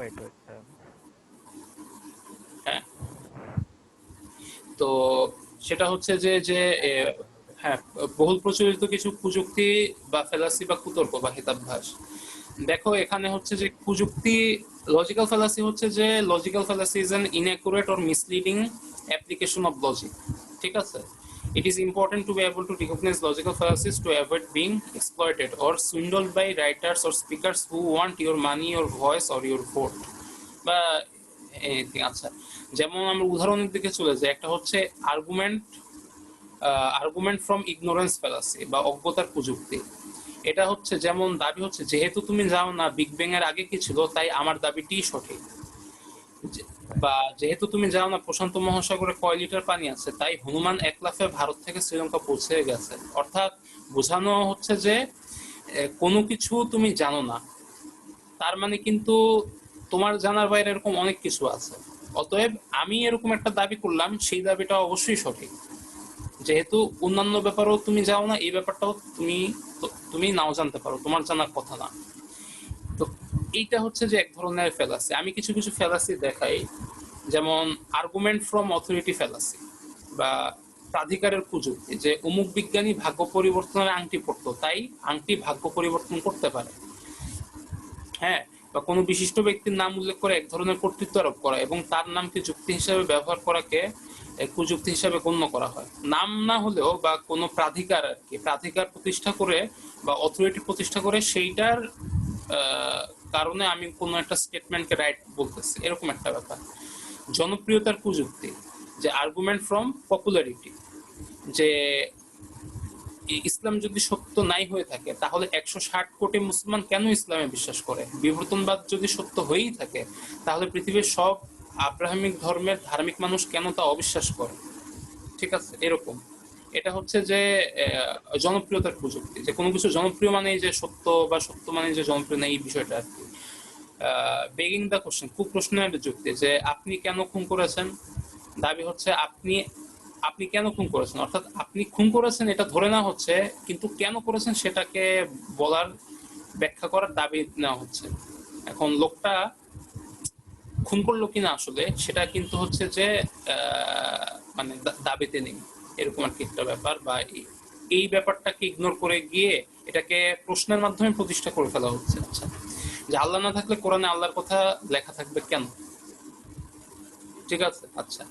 পাইতো একটা। হ্যাঁ, তো সেটা হচ্ছে যে যে এ, হ্যাঁ, বহুল প্রচলিত কিছু কুযুক্তি বা ফেলাসি বা কুতর্ক বা হিতাভ্যাস। দেখো এখানে হচ্ছে যে কুযুক্তি, লজিক্যাল ফ্যালাসি হচ্ছে যে logical fallacy is an inaccurate or misleading application of logic. ঠিক আছে, it is important to be able to recognize logical fallacies to avoid being exploited or swindled by writers or speakers who want your money, your voice or your vote বা anything. আচ্ছা, যেমন আমরা উদাহরণের দিকে চলে যাই, একটা হচ্ছে argument argument from ignorance fallacy বা অজ্ঞতার কুযুক্তি। এটা হচ্ছে যেমন দাবি হচ্ছে যেহেতু তুমি জানো না বিগ ব্যাং এর আগে কি ছিল তাই আমার দাবিটি সঠিক, বা যেহেতু তুমি জানো না প্রশান্ত মহাসাগরে কয় লিটার পানি আছে তাই হনুমান এক লাফে ভারত থেকে শ্রীলঙ্কা পৌঁছে গেছে। অর্থাৎ বোঝানো হচ্ছে যে কোনো কিছু তুমি জানো না তার মানে কিন্তু তোমার জানার বাইরে এরকম অনেক কিছু আছে। অতএব আমি এরকম একটা দাবি করলাম, সেই দাবিটা অবশ্যই সঠিক। যেহেতু অন্যান্য ব্যাপারেও তুমি যাও না, এই ব্যাপারটাও তুমি নাও জানতে পারো, তোমার জানার কথা না। তো এইটা হচ্ছে যে এক ধরনের ফ্যালাসি। আমি কিছু কিছু ফ্যালাসি দেখাই, যেমন আর্গুমেন্ট ফ্রম অথরিটি ফ্যালাসি বা প্রাধিকারের কুযুক্তি, যে অমুক বিজ্ঞানী ভাগ্য পরিবর্তনের আংটি পড়তো তাই আংটি ভাগ্য পরিবর্তন করতে পারে। হ্যাঁ, বা কোনো বিশিষ্ট ব্যক্তির নাম উল্লেখ করে এক ধরনের কর্তৃত্ব আরোপ করা এবং তার নামকে যুক্তি হিসাবে ব্যবহার করাকে কুযুক্তি হিসাবে গণ্য করা হয়। নাম না হলেও বা কোনো প্রাধিকার আর কি, প্রাধিকার প্রতিষ্ঠা করে বা অথরিটি প্রতিষ্ঠা করে সেইটার কারণে আমি কোনো একটা স্টেটমেন্টকে রাইট বলতেছি, এরকম একটা ব্যাপার। জনপ্রিয়তার কুযুক্তি, যে আর্গুমেন্ট ফ্রম পপুলারিটি, যে ইসলাম যদি সত্য নাই হয়ে থাকে তাহলে 160 কোটি মুসলমান কেন ইসলামে বিশ্বাস করে? বিবর্তনবাদ যদি সত্য হয়েই থাকে তাহলে পৃথিবীর সব আব্রাহামিক ধর্মের ধার্মিক মানুষ কেন তা অবিশ্বাস করে? ঠিক আছে, এরকম। এটা হচ্ছে যে জনপ্রিয়তার প্রযুক্তি, যে কোনো কিছু জনপ্রিয় মানেই যে সত্য বা সত্য মানে যে জনপ্রিয় না, এই বিষয়টা আর কি। বেগিং দ্য কোশ্চেন, খুব প্রশ্নের যুক্তি, যে আপনি কেন খুন করেছেন? দাবি হচ্ছে আপনি আপনি কেন খুন করেছেন, অর্থাৎ আপনি খুন করেছেন এটা ধরে নেওয়া হচ্ছে, কিন্তু কেন করেছেন সেটাকে বলার, ব্যাখ্যা করার দাবি নেওয়া হচ্ছে। এখন লোকটা খুন করলো কিনা আসলে সেটা কিন্তু হচ্ছে যে মানে দাবিতে নেই, এরকম আর কি একটা ব্যাপার। বা এই ব্যাপারটাকে ইগনোর করে গিয়ে এটাকে প্রশ্নের মাধ্যমে প্রতিষ্ঠা করে ফেলা হচ্ছে। আচ্ছা, যে আল্লাহ না থাকলে কোরআনে আল্লাহর কথা লেখা থাকবে কেন? ঠিক আছে, আচ্ছা।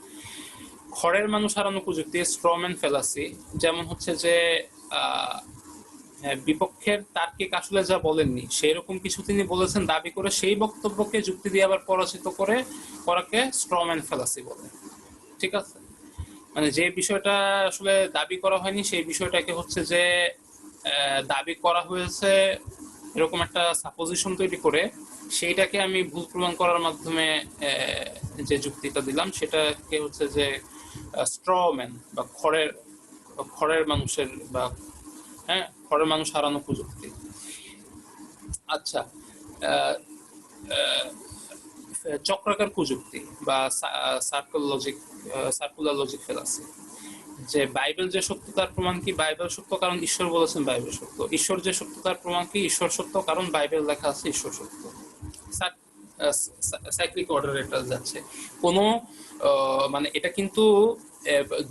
খড়ের মানুষ হারানো প্রযুক্তি, স্ট্রম্যান ফেলাসি, যেমন হচ্ছে যে বিপক্ষের তার্কিক আসলে যা বলেননি সেই রকম কিছু তিনি বলেছেন দাবি করে সেই বক্তব্যকে যুক্তি দিয়ে আবার পরাজিত করাকে স্ট্রম্যান ফেলাসি বলে। ঠিক আছে, মানে যে বিষয়টা আসলে দাবি করা হয়নি সেই বিষয়টাকে হচ্ছে যে দাবি করা হয়েছে এরকম একটা সাপোজিশন তৈরি করে সেইটাকে আমি ভুল প্রমাণ করার মাধ্যমে যে যুক্তিটা দিলাম সেটাকে হচ্ছে যে স্ট্রম্যান বা খড়ের মানুষের বা হ্যাঁ খড়ের মানুষ হারানো প্রযুক্তি। আচ্ছা, চক্রাকার প্রযুক্তি বা সার্কুলার লজিক ফেলাসি, যে বাইবেল যে সত্য তার প্রমাণ কি? বাইবেল সত্য কারণ ঈশ্বর বলেছেন বাইবেল সত্য। ঈশ্বর যে সত্য তার প্রমাণ কি? ঈশ্বর সত্য কারণ বাইবেল লেখা আছে ঈশ্বর সত্য। সাইক্লিক অর্ডার এটা যাচ্ছে। কোনো মানে এটা কিন্তু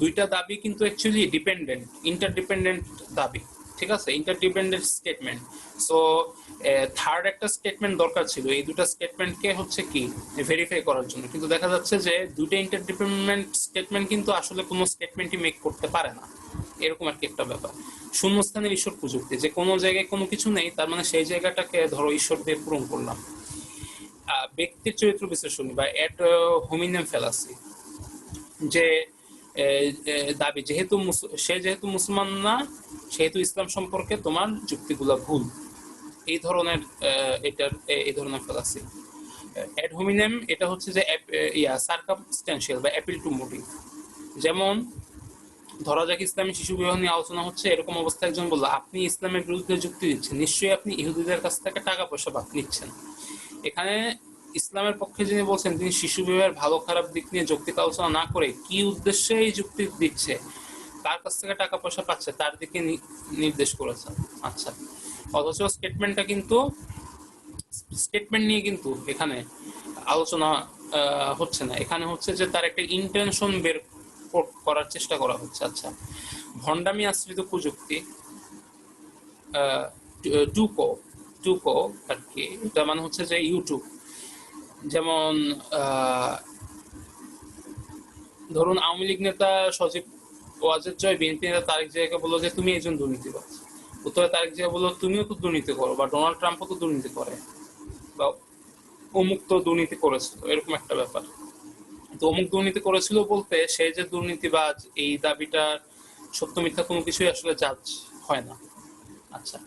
দুইটা দাবি কিন্তু অ্যাকচুয়ালি ডিপেন্ডেন্ট, ইন্টারডিপেন্ডেন্ট দাবি। ঠিক আছে, ইন্টারডিপেন্ডেন্ট স্টেটমেন্ট। সো থার্ড একটা স্টেটমেন্ট দরকার ছিল এই দুটো স্টেটমেন্টকে হচ্ছে কি ভেরিফাই করার জন্য, কিন্তু দেখা যাচ্ছে যে দুটো ইন্টারডিপেন্ডেন্ট স্টেটমেন্ট কিন্তু আসলে কোনো স্টেটমেন্টই মেক করতে পারে না, এরকম আর কি একটা ব্যাপার। শূন্যস্থানের ঈশ্বর প্রযুক্তি, যে কোনো জায়গায় কোনো কিছু নেই তার মানে সেই জায়গাটাকে ধরো ঈশ্বর দিয়ে পূরণ করলাম। ব্যক্তির চরিত্র বিশ্লেষণী বা অ্যাড হোমিনেম ফেলাসি, যে দাবি যেহেতু যেহেতু মুসলমান না সেহেতু ইসলাম সম্পর্কে তোমার যুক্তিগুলো ভুল, এই ধরনের এই ধরনের ফেলাসি। অ্যাড হোমিনেম এটা হচ্ছে যে সার্কামস্ট্যান্সিয়াল বা অ্যাপিল টু মোটিভ, যেমন ধরা যাক ইসলামী শিশু বিবাহ নিয়ে আলোচনা হচ্ছে, এরকম অবস্থায় একজন বলল আপনি ইসলামের বিরুদ্ধে যুক্তি দিচ্ছেন, নিশ্চয়ই আপনি ইহুদিদের কাছ থেকে টাকা পয়সা নিচ্ছেন। এখানে ইসলামের পক্ষে যিনি বলছেন তিনি শিশু বিবাহের ভালো খারাপ দিক নিয়ে যৌক্তিক আলোচনা না করে কি উদ্দেশ্যে এই যুক্তি দিচ্ছে, কার কাছ থেকে টাকা পয়সা পাচ্ছে তার দিকে নির্দেশ করেছেন। আচ্ছা, অথচ স্টেটমেন্টটা কিন্তু স্টেটমেন্ট নিয়ে কিন্তু এখানে আলোচনা হচ্ছে না, এখানে হচ্ছে যে তার একটা ইন্টেনশন বের করার চেষ্টা করা হচ্ছে। আচ্ছা, ভণ্ডামি আশ্রিত প্রযুক্তি, টুকো টুকো আর কি, এটা মানে হচ্ছে যে ইউটিউব। যেমন ধরুন আওয়ামী লীগ নেতা সজীব ওয়াজেদ জয় বিএনপি নেতা তারেক জিয়াকে বললো যে তুমি একজন দুর্নীতিবাজ, উত্তরে তারেক জিয়া বললো তুমিও তো দুর্নীতি করো, বা ডোনাল্ড ট্রাম্পও তো দুর্নীতি করে, বা অমুক তো দুর্নীতি করেছিল, এরকম একটা ব্যাপার। তো অমুক দুর্নীতি করেছিল বলতে সে যে দুর্নীতিবাজ এই দাবিটার সত্য মিথ্যা কোনো কিছুই আসলে জাজ হয় না। আচ্ছা,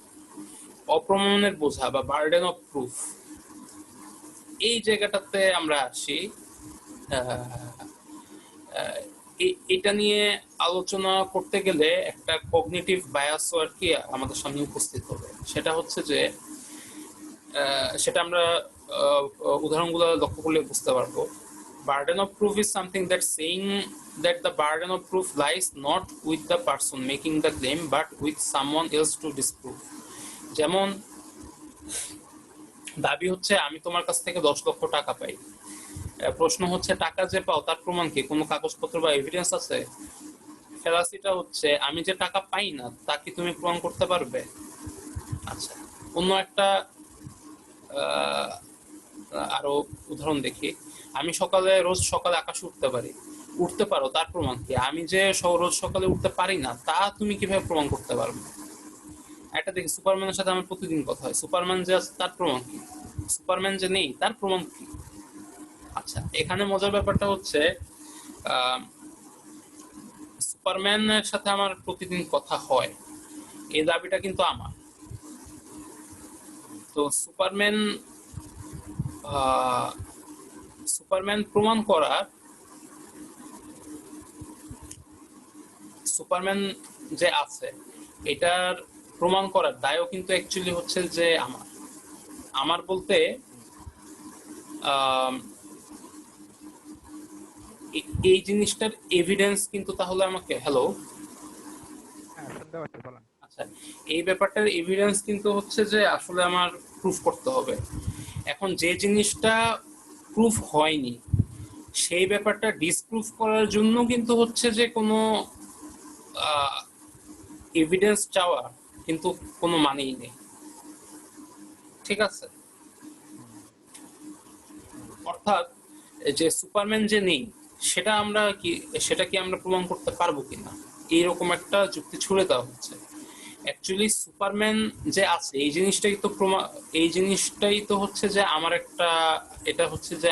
অপ্রমাণের বোঝা বা বার্ডেন অফ প্রুফ, এই জায়গাটাতে আমরা আসি। এটা নিয়ে আলোচনা করতে গেলে একটা কগনিটিভ বায়াস আর কি আমাদের সামনে উপস্থিত হবে। সেটা হচ্ছে যে সেটা আমরা উদাহরণগুলো লক্ষ্য করলে বুঝতে পারবো। Burden of proof is something that saying that the burden of proof lies not with the person making the claim but with someone else to disprove. যেমন দাবি হচ্ছে আমি তোমার কাছ থেকে 10 লক্ষ টাকা পাই। প্রশ্ন হচ্ছে টাকা যে পাও তার প্রমাণ কি, কোনো কাগজপত্র বা এভিডেন্স আছে? ফেলাসিটা হচ্ছে আমি যে টাকা পাই না তা কি তুমি প্রমাণ করতে পারবে? আচ্ছা, অন্য একটা আরো উদাহরণ দেখি। আমি রোজ সকালে আকাশে উঠতে পারি, উঠতে পারো, তার প্রমাণ কি? আমি যে রোজ সকালে উঠতে পারি না তা তুমি কিভাবে প্রমাণ করতে পারবে? একটা দেখি, সুপারম্যানের সাথে আমার প্রতিদিন কথা হয়, সুপারম্যান যে আছে তার প্রমাণ কি? সুপারম্যান যে নেই তার প্রমাণ কি? আচ্ছা, এখানে মজার ব্যাপারটা হচ্ছে সুপারম্যানের সাথে আমার প্রতিদিন কথা হয়, এই দাবিটা কিন্তু আমার। তো সুপারম্যান প্রমাণ করার, সুপারম্যান যে আছে এটার প্রমাণ করার দায়ও কিন্তু অ্যাকচুয়ালি হচ্ছে যে আমার বলতে এই জিনিসটার এভিডেন্স কিন্তু তাহলে আমাকে, হ্যালো, আচ্ছা, এই ব্যাপারটার এভিডেন্স কিন্তু হচ্ছে যে আসলে আমার প্রুফ করতে হবে। এখন যে জিনিসটা প্রুফ হয়নি সেই ব্যাপারটা ডিসপ্রুফ করার জন্য কিন্তু হচ্ছে যে কোনো এভিডেন্স চাওয়া কিন্তু কোনো মানেই নেই, ঠিক আছে? অর্থাৎ যে সুপারম্যান যে নেই সেটা কি আমরা প্রমাণ করতে পারবো কিনা, এইরকম একটা যুক্তি ছুড়ে দেওয়া হচ্ছে। অ্যাকচুয়ালি সুপারম্যান যে আছে এই জিনিসটাই তো হচ্ছে যে আমার একটা, এটা হচ্ছে যে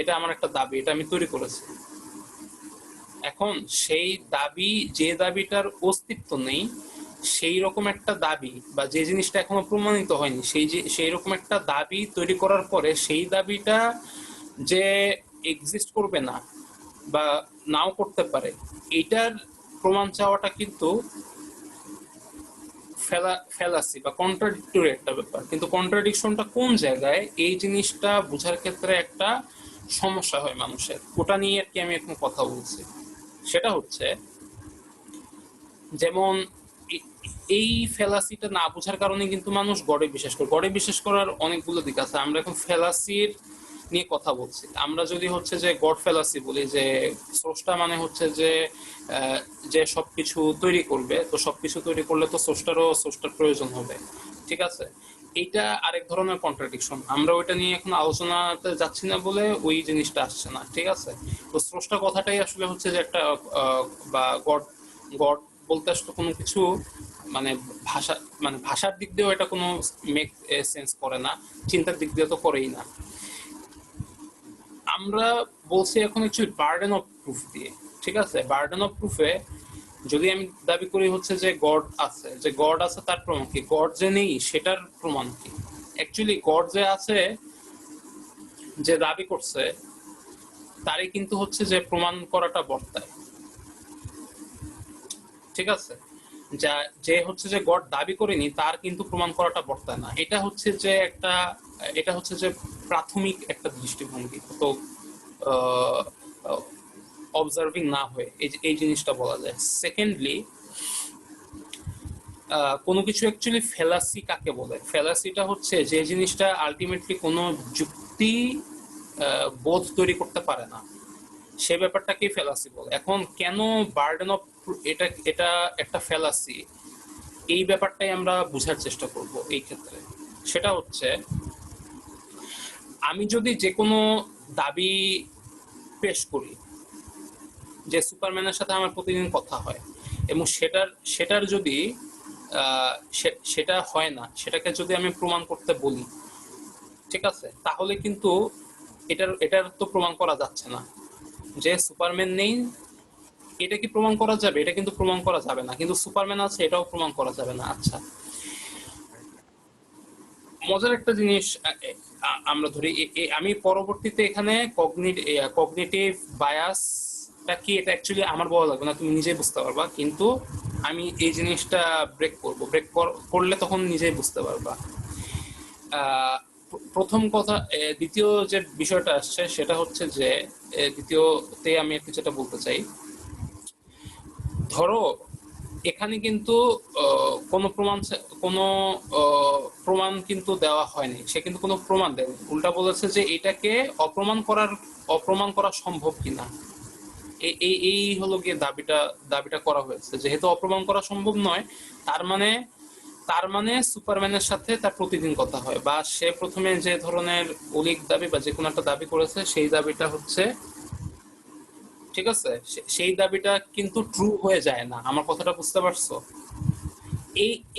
এটা আমার একটা দাবি, এটা আমি তৈরি করেছি। এখন সেই দাবি, যে দাবিটার অস্তিত্ব নেই সেই রকম একটা দাবি, বা যে জিনিসটা এখনো প্রমাণিত হয়নি সেই রকম একটা দাবি তৈরি করার পরে সেই দাবিটা যে এক্সিস্ট করবে না বা নাও করতে পারে, এটার প্রমাণ চাওয়াটা কিন্তু ফেলাসি বা কন্ট্রাডিক্টরি একটা ব্যাপার। কিন্তু কন্ট্রাডিকশনটা কোন জায়গায়, এই জিনিসটা বোঝার ক্ষেত্রে একটা সমস্যা হয় মানুষের, ওটা নিয়ে আর কি আমি এখন কথা বলছি। সেটা হচ্ছে যেমন এই ফেলাসিটা না বোঝার কারণে কিন্তু মানুষ গডে বিশ্বাস করে। গডে বিশ্বাস করার অনেকগুলো দিক আছে, আমরা এখন ফেলাসির নিয়ে কথা বলছি। আমরা যদি হচ্ছে যে গড ফেলাসি বলি, যে স্রষ্টা মানে হচ্ছে যে সবকিছু তৈরি করবে, তো সবকিছু তৈরি করলে তো স্রষ্টার প্রয়োজন হবে, ঠিক আছে? এইটা আরেক ধরনের কন্ট্রাডিকশন, আমরা ওইটা নিয়ে এখন আলোচনাতে যাচ্ছি না বলে ওই জিনিসটা আসছে না, ঠিক আছে? তো স্রষ্টা কথাটাই আসলে হচ্ছে যে একটা বা গড গড বলতে আসলে কোনো কিছু মানে ভাষার দিক দিয়েও এটা কোনো মেক সেন্স করে না, চিন্তার দিক দিয়ে তো করেই না। আমরা বলছি এখন অ্যাকচুয়ালি বার্ডেন অফ প্রুফ দিয়ে, ঠিক আছে? বার্ডেন অফ প্রুফে যদি আমি দাবি করি হচ্ছে যে গড আছে তার প্রমাণ কি? গড যে নেই সেটার প্রমাণ কি? অ্যাকচুয়ালি গড যে আছে, যে দাবি করছে তারই কিন্তু হচ্ছে যে প্রমাণ করাটা বর্তায়, ঠিক আছে? যে হচ্ছে যে গড দাবি করেনি তার কিন্তু প্রমাণ করাটা বর্তায় না। এটা হচ্ছে যে প্রাথমিক একটা দৃষ্টিভঙ্গি, তো অবজার্ভিং না হয়ে এই জিনিসটা বলা যায়। সেকেন্ডলি, কোনো কিছু অ্যাকচুয়ালি ফেলাসি কাকে বলে? ফেলাসিটা হচ্ছে যে জিনিসটা আলটিমেটলি কোনো যুক্তি বোধ তৈরি করতে পারে না, সে ব্যাপারটাকেই ফেলাসি বলে। এখন কেন বার্ডেন অফ, এটা এটা একটা ফেলাসি, এই ব্যাপারটাই আমরা বোঝার চেষ্টা করব এই ক্ষেত্রে। সেটা হচ্ছে, আমি যদি যে কোনো দাবি পেশ করি যে সুপারম্যানের সাথে আমার প্রতিদিন কথা হয়, এবং সেটার সেটার যদি সেটা হয় না, সেটাকে যদি আমি প্রমাণ করতে বলি, ঠিক আছে, তাহলে কিন্তু এটার তো প্রমাণ করা যাচ্ছে না যে সুপারম্যান নেই। এটা কি প্রমাণ করা যাবে? এটা কিন্তু প্রমাণ করা যাবে না। কিন্তু সুপারম্যান আছে, এটাও প্রমাণ করা যাবে না। আচ্ছা, রাইট। মজার একটা জিনিস আমরা ধরি, আমি পরবর্তীতে এখানে কগনিটিভ বায়াসটা কি এটা অ্যাকচুয়ালি আমার বলা লাগবে না, তুমি নিজেই বুঝতে পারবা। কিন্তু আমি এই জিনিসটা ব্রেক করলে তখন নিজেই বুঝতে পারবা। প্রথম কথা, দ্বিতীয় যে বিষয়টা আসছে সেটা হচ্ছে যে, দ্বিতীয়তে আমি একটু যেটা বলতে চাই, ধরো এখানে কিন্তু কোনো কোনো প্রমাণ কিন্তু দেওয়া হয়নি, সে কিন্তু কোনো প্রমাণ দেয়নি, উল্টা বলেছে যে এটাকে অপ্রমাণ করা সম্ভব কিনা। এই এই এই হলো গিয়ে দাবিটা করা হয়েছে, যেহেতু অপ্রমাণ করা সম্ভব নয়, তার মানে সুপারম্যানের সাথে তার প্রতিদিন কথা হয়, বা সে প্রথমে যে ধরনের অলিক দাবি বা যে কোনো একটা দাবি করেছে সেই দাবিটা হচ্ছে, ঠিক আছে, সেই দাবিটা কিন্তু ট্রু হয়ে যায় না। আমার কথাটা বুঝতে পারছো?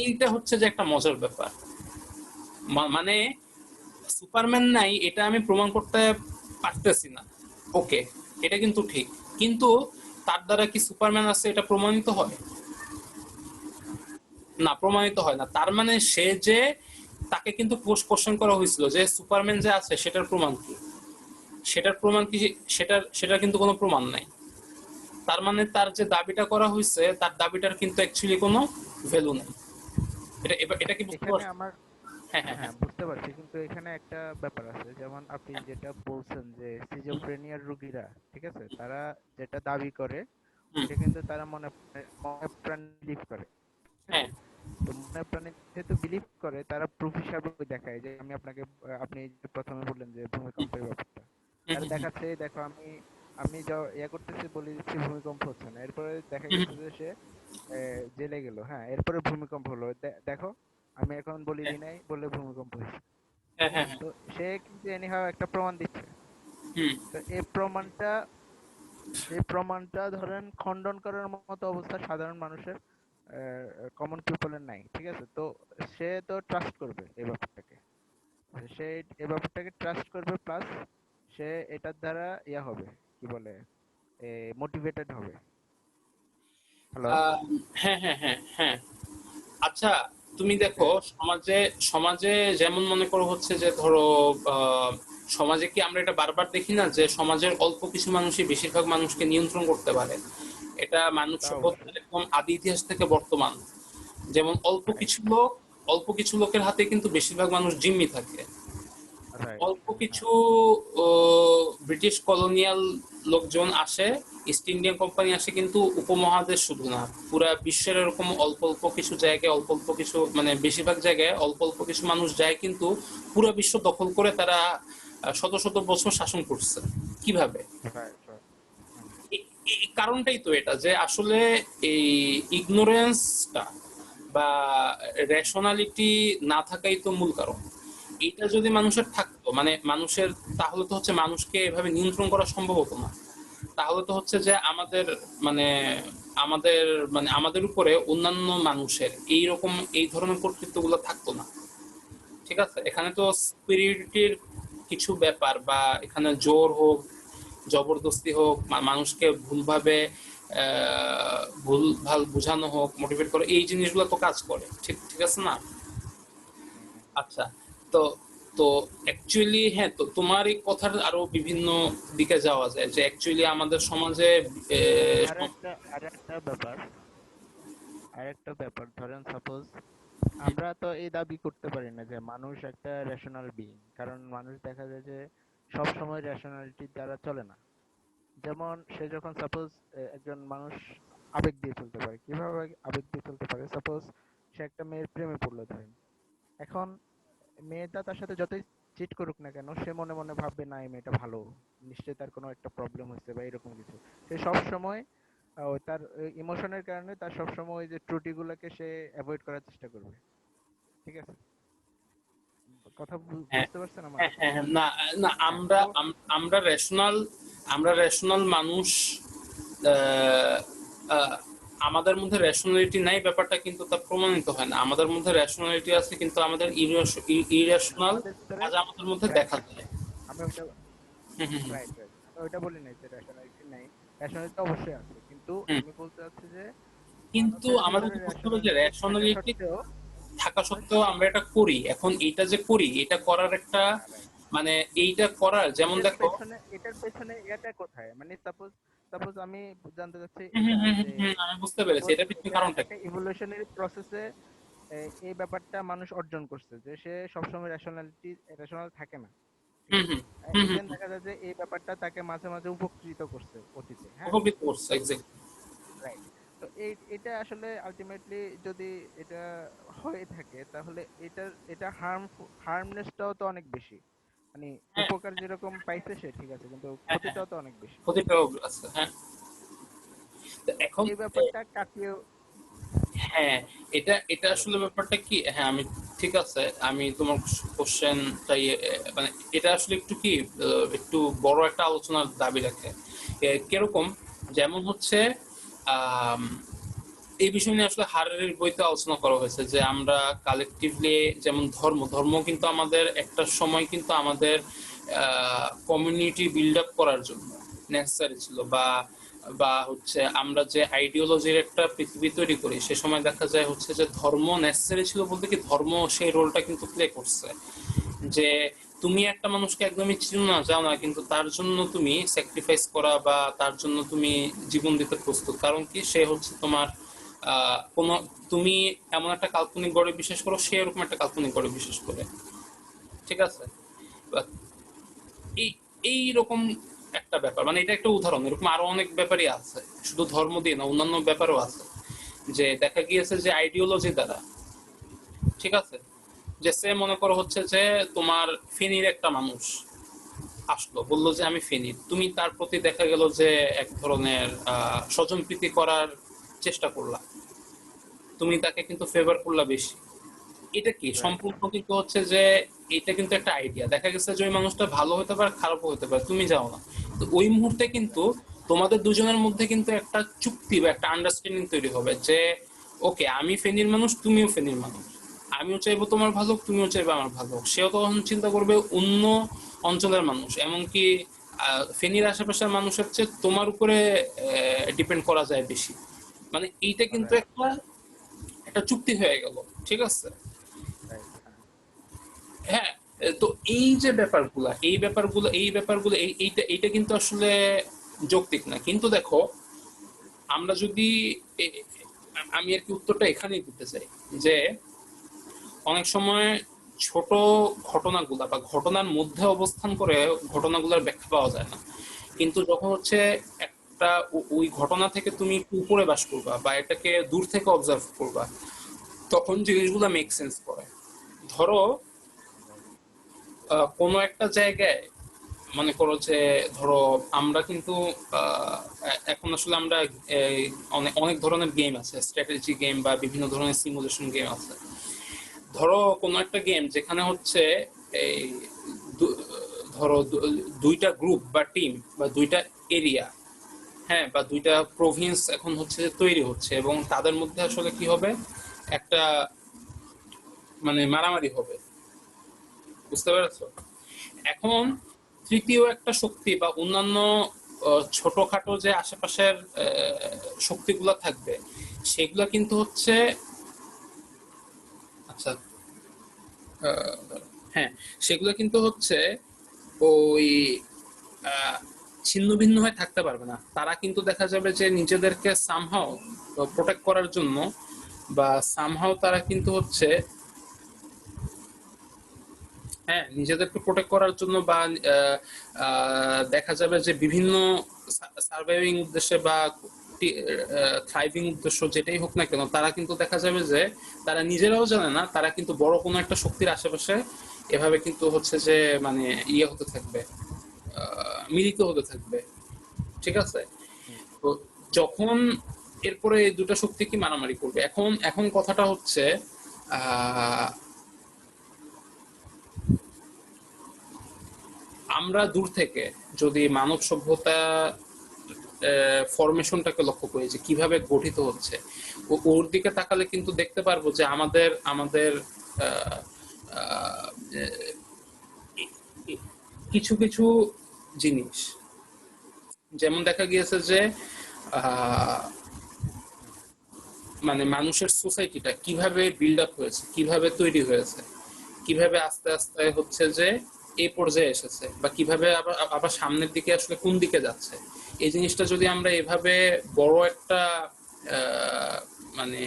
এইটা হচ্ছে যে একটা মজার ব্যাপার। মানে সুপারম্যান নাই এটা আমি প্রমাণ করতে পারতেছি না, ওকে, এটা কিন্তু ঠিক। কিন্তু তার দ্বারা কি সুপারম্যান আছে এটা প্রমাণিত হয়? না। না, প্রমাণিত হয় না। তার মানে সে যে, তাকে কিন্তু কোশ্চেন করা হয়েছিল যে সুপারম্যান যে আছে সেটার প্রমাণ কি, সেটার প্রমাণ কি, সেটার কিন্তু কোনো প্রমাণ নাই। তার মানে তার যে দাবিটা করা হয়েছে তার দাবিটার কিন্তু অ্যাকচুয়ালি কোনো ভ্যালু নেই। এটা কি বুঝতে এখানে পারছো? আমার, হ্যাঁ, হ্যাঁ, হ্যাঁ হ্যাঁ। বুঝতে পারছি, কিন্তু এখানে একটা ব্যাপার আছে। যেমন আপনি যেটা বলছেন যে সিজোফ্রেনিয়ার রোগীরা, ঠিক আছে, তারা যেটা দাবি করে হুম, ওইটা কিন্তু তারা মনে প্রাণে বিলিভ করে, ঠিক হ্যাঁ, আছে। তো মনে প্রাণে যেহেতু বিলিভ করে, তারা প্রুফ হিসাবে ওই দেখায়। যে আমি আপনাকে, আপনি যে প্রথমে বললেন যে ভূমিকম্পের ব্যাপারটা, হুম, তারা হুম, হুম, দেখাচ্ছে, দেখো আমি আমি যা ইয়া করতেছি, বলে দিচ্ছি ভূমিকম্প হচ্ছে না, এরপরে দেখা হুম, গেছে যে সে জেলে গেল, হ্যাঁ, এরপরে ভূমিকম্প হলো, দেখো আমি এখন বলে হ্যাঁ, দিই নাই বলে ভূমিকম্প হয়েছে। হ্যাঁ, হ্যাঁ, হ্যাঁ, তো সে কিন্তু এনিহাও একটা প্রমাণ দিচ্ছে। হুম। তো এই প্রমাণটা ধরেন খণ্ডন করার মতো অবস্থা সাধারণ মানুষের, কমন পিপলের নাই, ঠিক আছে। তো সে তো ট্রাস্ট করবে এই ব্যাপারটাকে, সে এই ব্যাপারটাকে ট্রাস্ট করবে, প্লাস সে এটার দ্বারা ইয়া হবে, কি বলে, মোটিভেটেড হবে। হ্যালো। আহ, হ্যাঁ, হ্যাঁ, হ্যাঁ, হ্যাঁ। আচ্ছা, তুমি দেখো, হ্যাঁ, সমাজে সমাজে যেমন মনে করো হচ্ছে যে, ধরো আহ, সমাজে কি আমরা এটা বারবার দেখি না যে সমাজের অল্প কিছু মানুষই বেশিরভাগ মানুষকে নিয়ন্ত্রণ করতে পারে? এটা মানব তা অবশ্যই। সভ্যতার একদম আদি ইতিহাস থেকে বর্তমান। যেমন রাইট, অল্প কিছু লোকের হাতে কিন্তু বেশিরভাগ মানুষ জিম্মি থাকে। রাইট। অল্প হ্যাঁ, কিছু ও, ব্রিটিশ কলোনিয়াল লোকজন আসে, ইস্ট ইন্ডিয়ান কোম্পানি আসে, কিন্তু উপমহাদেশ শুধু না, পুরা বিশ্বের এরকম অল্প অল্প কিছু জায়গায়, অল্প অল্প কিছু, মানে বেশিরভাগ জায়গায় অল্প অল্প কিছু মানুষ যায়, কিন্তু পুরো বিশ্ব দখল করে তারা শত শত বছর শাসন করছে। কিভাবে? Right, right. হুম। এই কারণটাই তো এটা, যে আসলে এই ইগনোরেন্সটা বা রেশনালিটি না থাকাই তো মূল কারণ। এটা যদি মানুষের থাকতো, মানে মানুষের, তাহলে তো হচ্ছে মানুষকে এভাবে নিয়ন্ত্রণ করা সম্ভব হতো না। তাহলে তো হচ্ছে যে মানে আমাদের আমাদের উপরে অন্যান্য মানুষের এইরকম এই ধরনের কর্তৃত্বগুলো থাকতো না। ঠিক আছে, এখানে তো স্পিরিটের কিছু ব্যাপার, বা এখানে জোর হোক, জবরদস্তি হোক, মানুষকে ভুলভাবে ভুলভাল বোঝানো হোক, মোটিভেট করে, এই জিনিসগুলো তো কাজ করে, ঠিক ঠিক আছে না? হুম, হুম। আচ্ছা, তো তো অ্যাকচুয়ালি হ্যাঁ, তো তোমার এই কথার আরো বিভিন্ন দিকে যাওয়া যায়, যে অ্যাকচুয়ালি আমাদের সমাজে আর একটা ব্যাপার, ধরেন সাপোজ আমরা তো এই দাবি করতে পারি না যে মানুষ একটা রেশনাল বিইং, কারণ মানুষ দেখা যায় যে সব সময় রেশনালিটির দ্বারা চলে না। যেমন সে যখন সাপোজ একজন মানুষ আবেগ দিয়ে চলতে পারে, কিভাবে আবেগ দিয়ে চলতে পারে, সাপোজ সে একটা মেয়ের প্রেমে পড়লো ধরেন। এখন মেয়েটা তার সাথে যতই চিট করুক না কেন, সে মনে মনে ভাববে না এই মেয়েটা ভালো, নিশ্চয়ই তার কোনো একটা প্রবলেম হয়েছে বা এরকম কিছু। সে সব সময় তার ইমোশনের কারণে তার সবসময় ওই যে ত্রুটিগুলোকে সে অ্যাভয়েড করার চেষ্টা করবে। ঠিক আছে? কথা হ্যাঁ, বুঝতে পারছেন আমার? হ্যাঁ, হ্যাঁ, হ্যাঁ, না, না, হ্যাঁ আমরা তো আমরা রেশনাল মানুষ। আহ, আহ, আমাদের মধ্যে রেশনালিটি নাই ব্যাপারটা কিন্তু তা প্রমাণিত হয় না। আমাদের মধ্যে রেশনালিটি আছে, কিন্তু আমাদের ইরেশনাল আমাদের ভিতরে, কাজ আমাদের মধ্যে রাইট, দেখা যায়। আমি ওইটা, হুম, হুম, হুম, রাইট রাইট, আমি ওইটা বলি নাই যে রেশনালিটি নাই, রেশনালিটি অবশ্যই আছে, কিন্তু হুম। আমি বলতে চাচ্ছি যে কিন্তু মানুষের ভিতরে আমাদেরকে বুঝতে হবে যে রেশনালিটি থাকা রেশনালিটি সত্ত্বেও থাকা মানুষ, সত্ত্বেও আমরা এটা করি। এখন এইটা যে করি, এটা করার একটা হ্যাঁ রাইট, মানে এইটা করার যেমন দেখো। এটার পেছনে এটা কোথায়, মানে সাপোজ, আমি জানতে চাচ্ছি হুম, হুম, এটা হুম, হুম, যে হুম, আমি বুঝতে পেরেছি সাপোজ এটা পিছনে এটা কারণটা একটা কি। ইভলিউশনারি প্রসেসে এই ব্যাপারটা মানুষ অর্জন করছে যে সে সবসময় রেশনাল থাকে না। ঠিক হুম, আছে? হুম, হুম, হুম, ইভেন হুম। দেখা যায় যে এই ব্যাপারটা তাকে মাঝে মাঝে উপকৃত করছে অতীতে, হ্যাঁ। উপকৃত করছে, তো এক্স্যাক্টলি। রাইট, তো এটা আসলে আলটিমেটলি যদি এটা হয়ে থাকে, তাহলে এটা হার্মনেসটাও তো অনেক বেশি। মানে হ্যাঁ, উপকার যেরকম পাইছে সে, ঠিক আছে, কিন্তু হ্যাঁ, হ্যাঁ, ক্ষতিটাও তো অনেক বেশি। ক্ষতিটাও আছে, হ্যাঁ। তো তো এখন এই ব্যাপারটা কাটিয়ে, হ্যাঁ, এটা এটা বলো আসলে বলো। ব্যাপারটা কি, হ্যাঁ, আমি ঠিক আছে, আমি তোমার কোশ্চেনটাই মানে এটা আসলে একটু কি একটু বড় একটা আলোচনার দাবি রাখে। কিরকম, যেমন হচ্ছে আম, এই বিষয় নিয়ে আসলে হারারির বইতে আলোচনা করা হয়েছে যে আমরা কালেকটিভলি, যেমন ধর্ম কিন্তু আমাদের একটা সময় কিন্তু আমাদের কমিউনিটি বিল্ড আপ করার জন্য নেসেসারি ছিল, বা বা হচ্ছে আমরা যে আইডিওলজির একটা পৃথিবী তৈরি করি, সে সময় দেখা যায় হচ্ছে যে ধর্ম নেসেসারি ছিল বলতে কি, ধর্ম সেই রোলটা কিন্তু প্লে করছে। যে তুমি একটা মানুষকে একদমই চিনো না, যাও না, কিন্তু তার জন্য তুমি স্যাক্রিফাইস করা বা তার জন্য তুমি জীবন দিতে প্রস্তুত, কারণ কি সে হচ্ছে তোমার কোন, তুমি এমন একটা কাল্পনিক গড়ে বিশ্বাস করো, সে এরকম একটা কাল্পনিক গড়ে বিশ্বাস করে। ঠিক আছে? বা- এই এইরকম একটা ব্যাপার, মানে এটা একটা উদাহরণ, এরকম আরো অনেক ব্যাপারই আছে, শুধু ধর্ম দিয়ে না, অন্যান্য ব্যাপারও আছে, যে দেখা গিয়েছে যে আইডিওলজি দ্বারা। ঠিক আছে? যে সে মনে করো হচ্ছে যে তোমার ফেনীর একটা মানুষ আসলো, বললো যে আমি ফেনী, তুমি তার প্রতি দেখা গেল যে এক ধরনের স্বজন প্রীতি করার চেষ্টা করলা, তুমি তাকে কিন্তু ফেভার করলা বেশি। এটা কি রাইট, সম্পূর্ণ কিন্তু হচ্ছে যে এটা কিন্তু একটা আইডিয়া, দেখা গেছে যে ওই মানুষটা ভালো হতে পারে, খারাপও হতে পারে, তুমি যাও না। তো ওই মুহূর্তে কিন্তু রাইট, তোমাদের দুজনের মধ্যে কিন্তু একটা চুক্তি বা একটা আন্ডারস্ট্যান্ডিং তৈরি হবে যে ওকে, আমি ফেনীর মানুষ, তুমিও ফেনীর মানুষ, আমিও চাইবো তোমার ভালো, তুমিও চাইবে আমার ভালো। সেও তখন চিন্তা করবে অন্য অঞ্চলের মানুষ, এমনকি ফেনীর আশেপাশের মানুষের চেয়ে তোমার উপরে ডিপেন্ড করা যায় বেশি। মানে এইটা কিন্তু রাইট, একটা একটা চুক্তি হয়ে গেল। ঠিক আছে? রাইট, হ্যাঁ, হ্যাঁ। তো এই ব্যাপারগুলো এইটা এইটা কিন্তু আসলে যৌক্তিক না, কিন্তু দেখো, আমরা যদি এ- আমি আর কি উত্তরটা এখানেই দিতে চাই যে অনেক সময় ছোট ঘটনাগুলা বা ঘটনার মধ্যে অবস্থান করে ঘটনাগুলোর ব্যাখ্যা পাওয়া যায় না, কিন্তু যখন হচ্ছে একটা ওই ঘটনা থেকে তুমি একটু উপরে বাস করবা বা এটাকে দূর থেকে অবজার্ভ করবা, তখন জিনিসগুলো মেক সেন্স করে। ধরো রাইট, কোনো একটা জায়গায়, মনে করো যে, ধরো আমরা কিন্তু এখন আসলে আমরা এই, অনেক অনেক ধরনের গেম আছে, স্ট্র্যাটেজি গেম বা বিভিন্ন ধরনের সিমুলেশন গেম আছে। ধরো কোনো একটা গেম যেখানে হচ্ছে এই দু- ধরো দুইটা গ্রুপ বা টিম বা দুইটা এরিয়া, হ্যাঁ, বা দুইটা প্রভিন্স এখন হচ্ছে যে তৈরি হচ্ছে, এবং তাদের মধ্যে আসলে কি হবে, একটা মানে মারামারি হবে। বুঝতে পেরেছো? এখন হ্যাঁ, তৃতীয় একটা শক্তি বা অন্যান্য ছোটখাটো যে আশেপাশের শক্তিগুলা থাকবে, সেগুলা কিন্তু হচ্ছে, আচ্ছা, আহ, হ্যাঁ, সেগুলো কিন্তু হচ্ছে ওই ছিন্ন ভিন্ন হয়ে থাকতে পারবে না। তারা কিন্তু দেখা যাবে যে নিজেদেরকে সামহাও প্রোটেক্ট করার জন্য, বা সামহাও তারা কিন্তু হচ্ছে, হ্যাঁ, নিজেদেরকে প্রোটেক্ট করার জন্য, বা দেখা যাবে যে বিভিন্ন সার্ভাইভিং উদ্দেশ্যে বা একটি থ্রাইভিং উদ্দেশ্য যেটাই হোক না কেন, তারা কিন্তু দেখা যাবে যে তারা নিজেরাও জানে না, তারা কিন্তু বড় কোনো একটা শক্তির আশেপাশে এভাবে কিন্তু হচ্ছে যে মানে ইয়ে হতে থাকবে, মিলিত হতে থাকবে। ঠিক আছে? হুম, তো যখন এরপরে এই দুটো শক্তি কি মারামারি করবে, এখন এখন কথাটা হচ্ছে আহ আমরা দূর থেকে যদি মানব সভ্যতা ফরমেশনটাকে লক্ষ্য করি যে কিভাবে গঠিত হচ্ছে, ওর দিকে তাকালে কিন্তু দেখতে পারবো যে আমাদের আমাদের আহ, আহ, কিছু কিছু জিনিস, যেমন দেখা গিয়েছে যে আহ, মানে মানুষের সোসাইটিটা কিভাবে বিল্ড আপ হয়েছে, কিভাবে তৈরি হয়েছে, কিভাবে আস্তে আস্তে হচ্ছে যে এই পর্যায়ে এসেছে, বা কিভাবে আবার আবার সামনের দিকে আসলে কোন দিকে যাচ্ছে, এই জিনিসটা যদি আমরা এভাবে বড় একটা আহ, মানে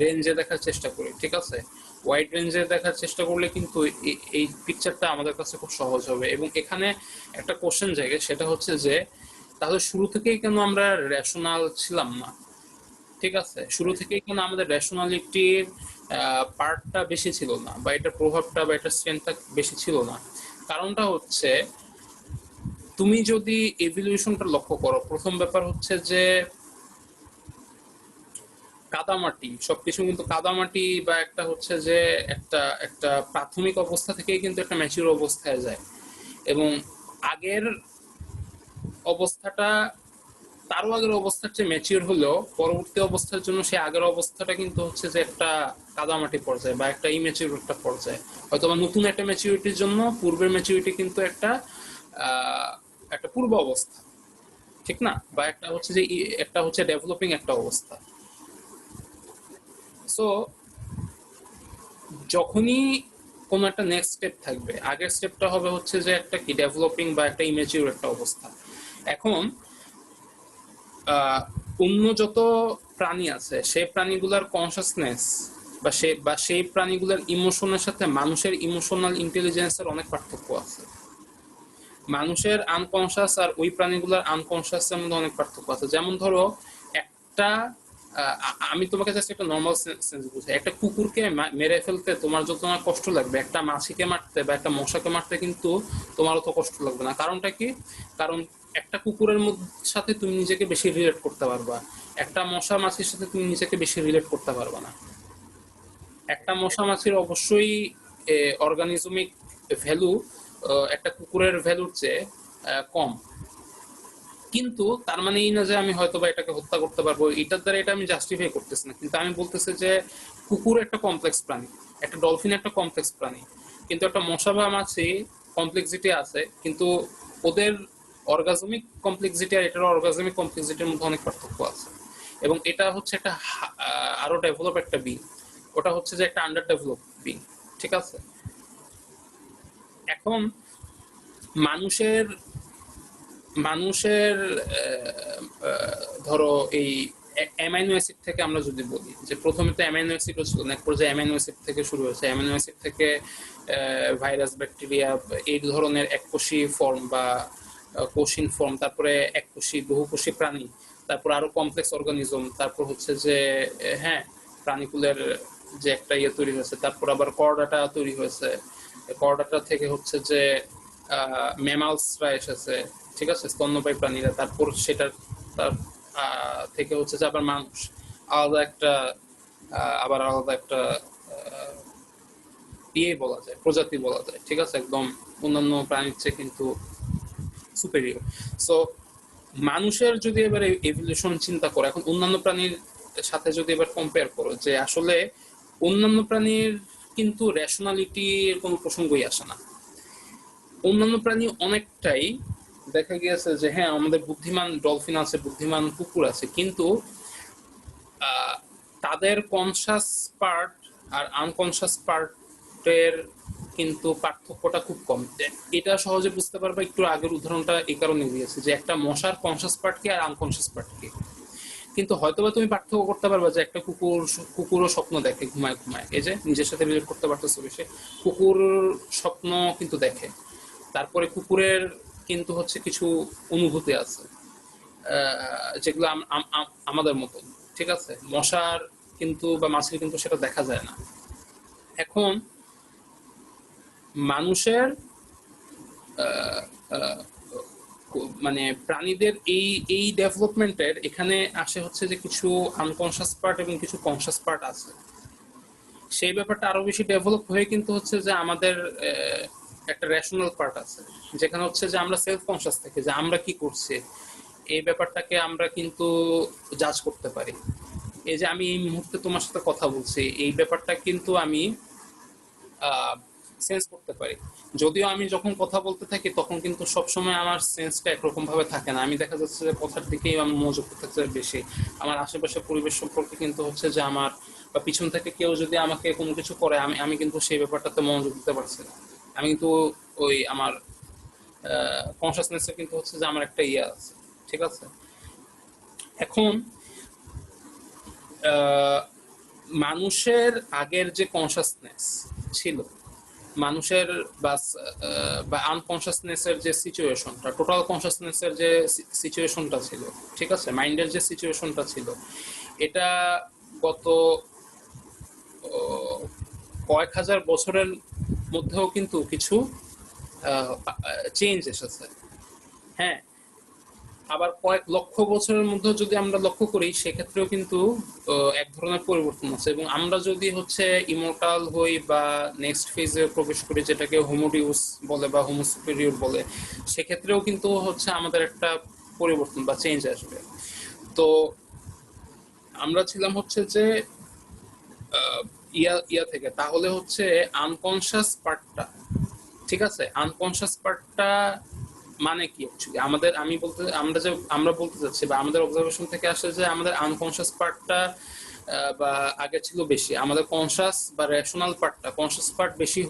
রেঞ্জে দেখার চেষ্টা করি, ঠিক আছে, ওয়াইড রেঞ্জে দেখার চেষ্টা করলে কিন্তু এই পিকচারটা আমাদের কাছে খুব সহজ হবে। এবং এখানে একটা কোশ্চেন জাগে, সেটা হচ্ছে যে তাহলে শুরু থেকেই কেন আমরা রেশনাল ছিলাম না? ঠিক আছে, শুরু রাইট। থেকেই কেন আমাদের রেশনালিটির পার্টটা বেশি ছিল না, বা এটার প্রভাবটা বা এটার স্ট্রেংথটা বেশি ছিল না? কারণটা হচ্ছে, তুমি যদি এভলিউশনটা লক্ষ্য করো, প্রথম ব্যাপার হচ্ছে যে কাদামাটি, সবকিছু কিন্তু কাদামাটি, বা একটা হচ্ছে যে একটা একটা প্রাথমিক অবস্থা থেকেই কিন্তু একটা ম্যাচিউর অবস্থায় যায়। এবং আগের অবস্থাটা তারও আগের অবস্থার চেয়ে ম্যাচিউর হলেও পরবর্তী অবস্থার জন্য সে আগের অবস্থাটা কিন্তু হচ্ছে যে একটা কাদামাটি পর্যায়ে বা একটা ইম্যাচিউর একটা পর্যায়ে। হয়তো বা নতুন একটা ম্যাচিউরিটির জন্য পূর্বের ম্যাচিউরিটি কিন্তু একটা আহ, একটা পূর্ব অবস্থা, ঠিক না? বা একটা হচ্ছে যে একটা হচ্ছে ডেভেলপিং একটা অবস্থা। সো যখনই কোনো একটা নেক্সট স্টেপ থাকবে, আগের স্টেপটা হবে হচ্ছে যে একটা কি ডেভেলপিং বা একটা ইমেচিউর একটা অবস্থা। এখন আহ, অন্য যত প্রাণী আছে সেই প্রাণীগুলোর কনসাসনেস বা সেই প্রাণীগুলোর ইমোশনের সাথে মানুষের ইমোশনাল ইন্টেলিজেন্সের অনেক পার্থক্য আছে। মানুষের আনকনসাস আর ওই প্রাণীগুলোর আনকনসাসের মধ্যে অনেক পার্থক্য আছে। যেমন ধরো একটা আমি তোমাকে জাস্ট একটা নর্মাল সেন্স বুঝাই, একটা কুকুরকে মেরে ফেলতে তোমার যত না কষ্ট লাগবে, একটা মাছিকে মারতে বা একটা মশাকে মারতে কিন্তু তোমার অত কষ্ট লাগবে না। কারণটা কি? কারণ একটা কুকুরের সাথে তুমি নিজেকে বেশি রিলেট করতে পারবা, একটা মশা মাছির সাথে তুমি নিজেকে বেশি রিলেট করতে পারবা না। একটা মশা মাছির অবশ্যই অর্গানিজমিক ভ্যালু একটা কুকুরের ভ্যালুর চেয়ে কম, কিন্তু তার মানে এই না যে আমি হয়তো বা এটাকে হত্যা করতে পারবো, এটার দ্বারা এটা আমি জাস্টিফাই করতেছি না। কিন্তু আমি বলতেছি যে কুকুর একটা কমপ্লেক্স প্রাণী, একটা ডলফিন একটা কমপ্লেক্স প্রাণী, কিন্তু একটা মশা বা মাছি কমপ্লেক্সিটি আছে, কিন্তু ওদের অর্গাজমিক কমপ্লেক্সিটি আর এটার অর্গাজমিক কমপ্লেক্সিটির মধ্যে অনেক পার্থক্য আছে। এবং এটা হচ্ছে একটা আরো ডেভেলপ একটা বিং, ওটা হচ্ছে যে একটা আন্ডার ডেভেলপ বিং। ঠিক আছে? এখন মানুষের মানুষের ধরো এই অ্যামাইনো অ্যাসিড থেকে আমরা যদি বলি যে প্রথমে তো অ্যামাইনো অ্যাসিডও ছিল না, এক পর্যায়ে অ্যামাইনো অ্যাসিড থেকে শুরু হয়েছে, অ্যামাইনো অ্যাসিড থেকে ভাইরাস ব্যাকটেরিয়া এই ধরনের এককোষী ফর্ম বা কোষীন ফর্ম, তারপরে এককোষী বহুকোষী প্রাণী, তারপর আরো কমপ্লেক্স অর্গানিজম, তারপর হচ্ছে যে হ্যাঁ প্রাণীকুলের যে একটা ইয়ে তৈরি হয়েছে, তারপর আবার করডাটা তৈরি হয়েছে, করডাটা থেকে হচ্ছে যে ম্যামালসরা এসেছে, ঠিক আছে, স্তন্যপায়ী প্রাণীরা, তারপর সেটার তার থেকে হচ্ছে যে আবার মানুষ, আলাদা একটা আবার আলাদা একটা ইয়ে বলা যায়, প্রজাতি বলা যায়, ঠিক আছে, একদম অন্যান্য প্রাণীর চেয়ে কিন্তু সুপেরিয়র। সো মানুষের যদি এবার এভলিউশন চিন্তা করো, এখন অন্যান্য প্রাণীর সাথে যদি এবার কম্পেয়ার করো, যে আসলে অন্যান্য প্রাণীর কিন্তু রেশনালিটির কোনো প্রসঙ্গই আসে না। অন্যান্য প্রাণী অনেকটাই দেখা গিয়েছে যে হ্যাঁ আমাদের বুদ্ধিমান ডলফিন আছে, বুদ্ধিমান কুকুর আছে, কিন্তু তাদের কনসাস পার্ট আর আনকনসাস পার্টের কিন্তু পার্থক্যটা খুব কম। এটা সহজে বুঝতে পারবে, একটু আগের উদাহরণটা এই কারণে দিয়েছে যে একটা মশার কনসাস পার্ট কি আর আনকনসাস পার্ট কি। কিন্তু হয়তোবা তুমি পার্থক্য করতে পারবে যে একটা কুকুরও স্বপ্ন দেখে ঘুমায় ঘুমায়, এই যে নিজের সাথে রিলেট করতে পারতেছো বেশি, কুকুর স্বপ্ন কিন্তু দেখে, তারপরে কুকুরের কিন্তু হচ্ছে কিছু অনুভূতি আছে, যেগুলো আমাদের মতো, ঠিক আছে। মশার কিন্তু বা মাছের কিন্তু সেটা দেখা যায় না। এখন মানুষের মানে প্রাণীদের এই এই ডেভেলপমেন্টের এখানে আসে হচ্ছে যে কিছু আনকনশাস পার্ট এবং কিছু কনশাস পার্ট আছে। সেই ব্যাপারটা আরো বেশি ডেভেলপ হয়ে কিন্তু হচ্ছে যে আমাদের একটা রেশনাল পার্ট আছে, যেখানে হচ্ছে যে আমরা সেলফ কনশাস থেকে যে আমরা কি করছি এই ব্যাপারটাকে আমরা কিন্তু জাজ করতে পারি। এই যে আমি এই মুহূর্তে তোমার সাথে কথা বলছি, এই ব্যাপারটা কিন্তু আমি সেন্স করতে পারি। যদিও আমি যখন কথা বলতে থাকি তখন কিন্তু সবসময় আমার সেন্সটা একরকম ভাবে থাকে না, আমি দেখা যাচ্ছে যে কথার দিকেই আমি মনোযোগ করতে চাই বেশি। আমার আশেপাশে পরিবেশ সম্পর্কে কিন্তু হচ্ছে যে আমার বা পিছন থেকে কেউ যদি আমাকে কোনো কিছু করে আমি আমি কিন্তু সেই ব্যাপারটাতে মনোযোগ দিতে পারছি না। আমি কিন্তু ওই আমার কনসাসনেসে কিন্তু হচ্ছে যে আমার একটা ইয়ে আছে, ঠিক আছে। এখন মানুষের আগের যে কনসাসনেস ছিল, মানুষের বা বা আনকনসাসনেসের যে সিচুয়েশনটা, টোটাল কনসাসনেসের যে সিচুয়েশনটা ছিল, ঠিক আছে, মাইন্ডের যে সিচুয়েশনটা ছিল, এটা গত কয়েক হাজার বছরের মধ্যেও কিন্তু কিছু চেঞ্জ এসেছে। হ্যাঁ, আবার কয়েক লক্ষ বছরের মধ্যে যদি আমরা লক্ষ্য করি সেক্ষেত্রেও কিন্তু এক ধরনের পরিবর্তন আছে। এবং আমরা যদি হচ্ছে ইমোর্টাল হই বা নেক্সট ফেজে প্রবেশ করি, যেটাকে হোমোডিউস বলে বা হোমোসুপেরিয়র বলে, সেক্ষেত্রেও কিন্তু হচ্ছে আমাদের একটা পরিবর্তন বা চেঞ্জ আসবে। তো আমরা ছিলাম হচ্ছে যে ইয়া ইয়া থেকে, তাহলে হচ্ছে আনকনশাস পার্টটা, ঠিক আছে, আনকনশাস পার্টটা মানে কি অ্যাকচুয়ালি আমাদের, আমি বলতে আমরা বলতে চাচ্ছি বা আমাদের অবজারভেশন থেকে আসে যে আমাদের আনকনশাস পার্টটা বা আগে ছিল বেশি, আমাদের কনশাস বা রেশনাল পার্টটা, কনশাস পার্ট বেশি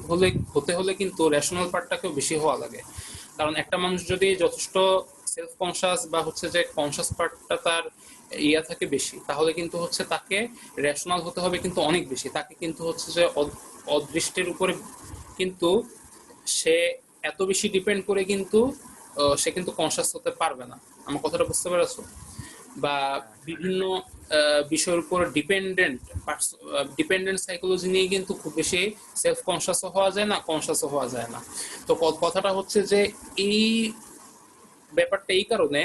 হতে হলে কিন্তু রেশনাল পার্টটাকেও বেশি হওয়া লাগে। কারণ একটা মানুষ যদি যথেষ্ট সেলফ কনশাস বা হচ্ছে যে কনশাস পার্টটা তার ইয়া থাকে বেশি, তাহলে কিন্তু হচ্ছে তাকে রেশনাল হতে হবে কিন্তু অনেক বেশি। তাকে কিন্তু হচ্ছে যে অদৃষ্টের উপরে কিন্তু সে এত বেশি ডিপেন্ড করে কিন্তু সে কিন্তু কনসাস হতে পারবে না। আমার কথাটা বুঝতে পেরেছো? বা হ্যাঁ, বিভিন্ন বিষয়ের উপর ডিপেন্ডেন্ট সাইকোলজি নিয়ে কিন্তু খুব বেশি সেলফ কনসাসও হওয়া যায় না, কনসাসও হওয়া যায় না। তো কথাটা হচ্ছে যে এই ব্যাপারটা এই কারণে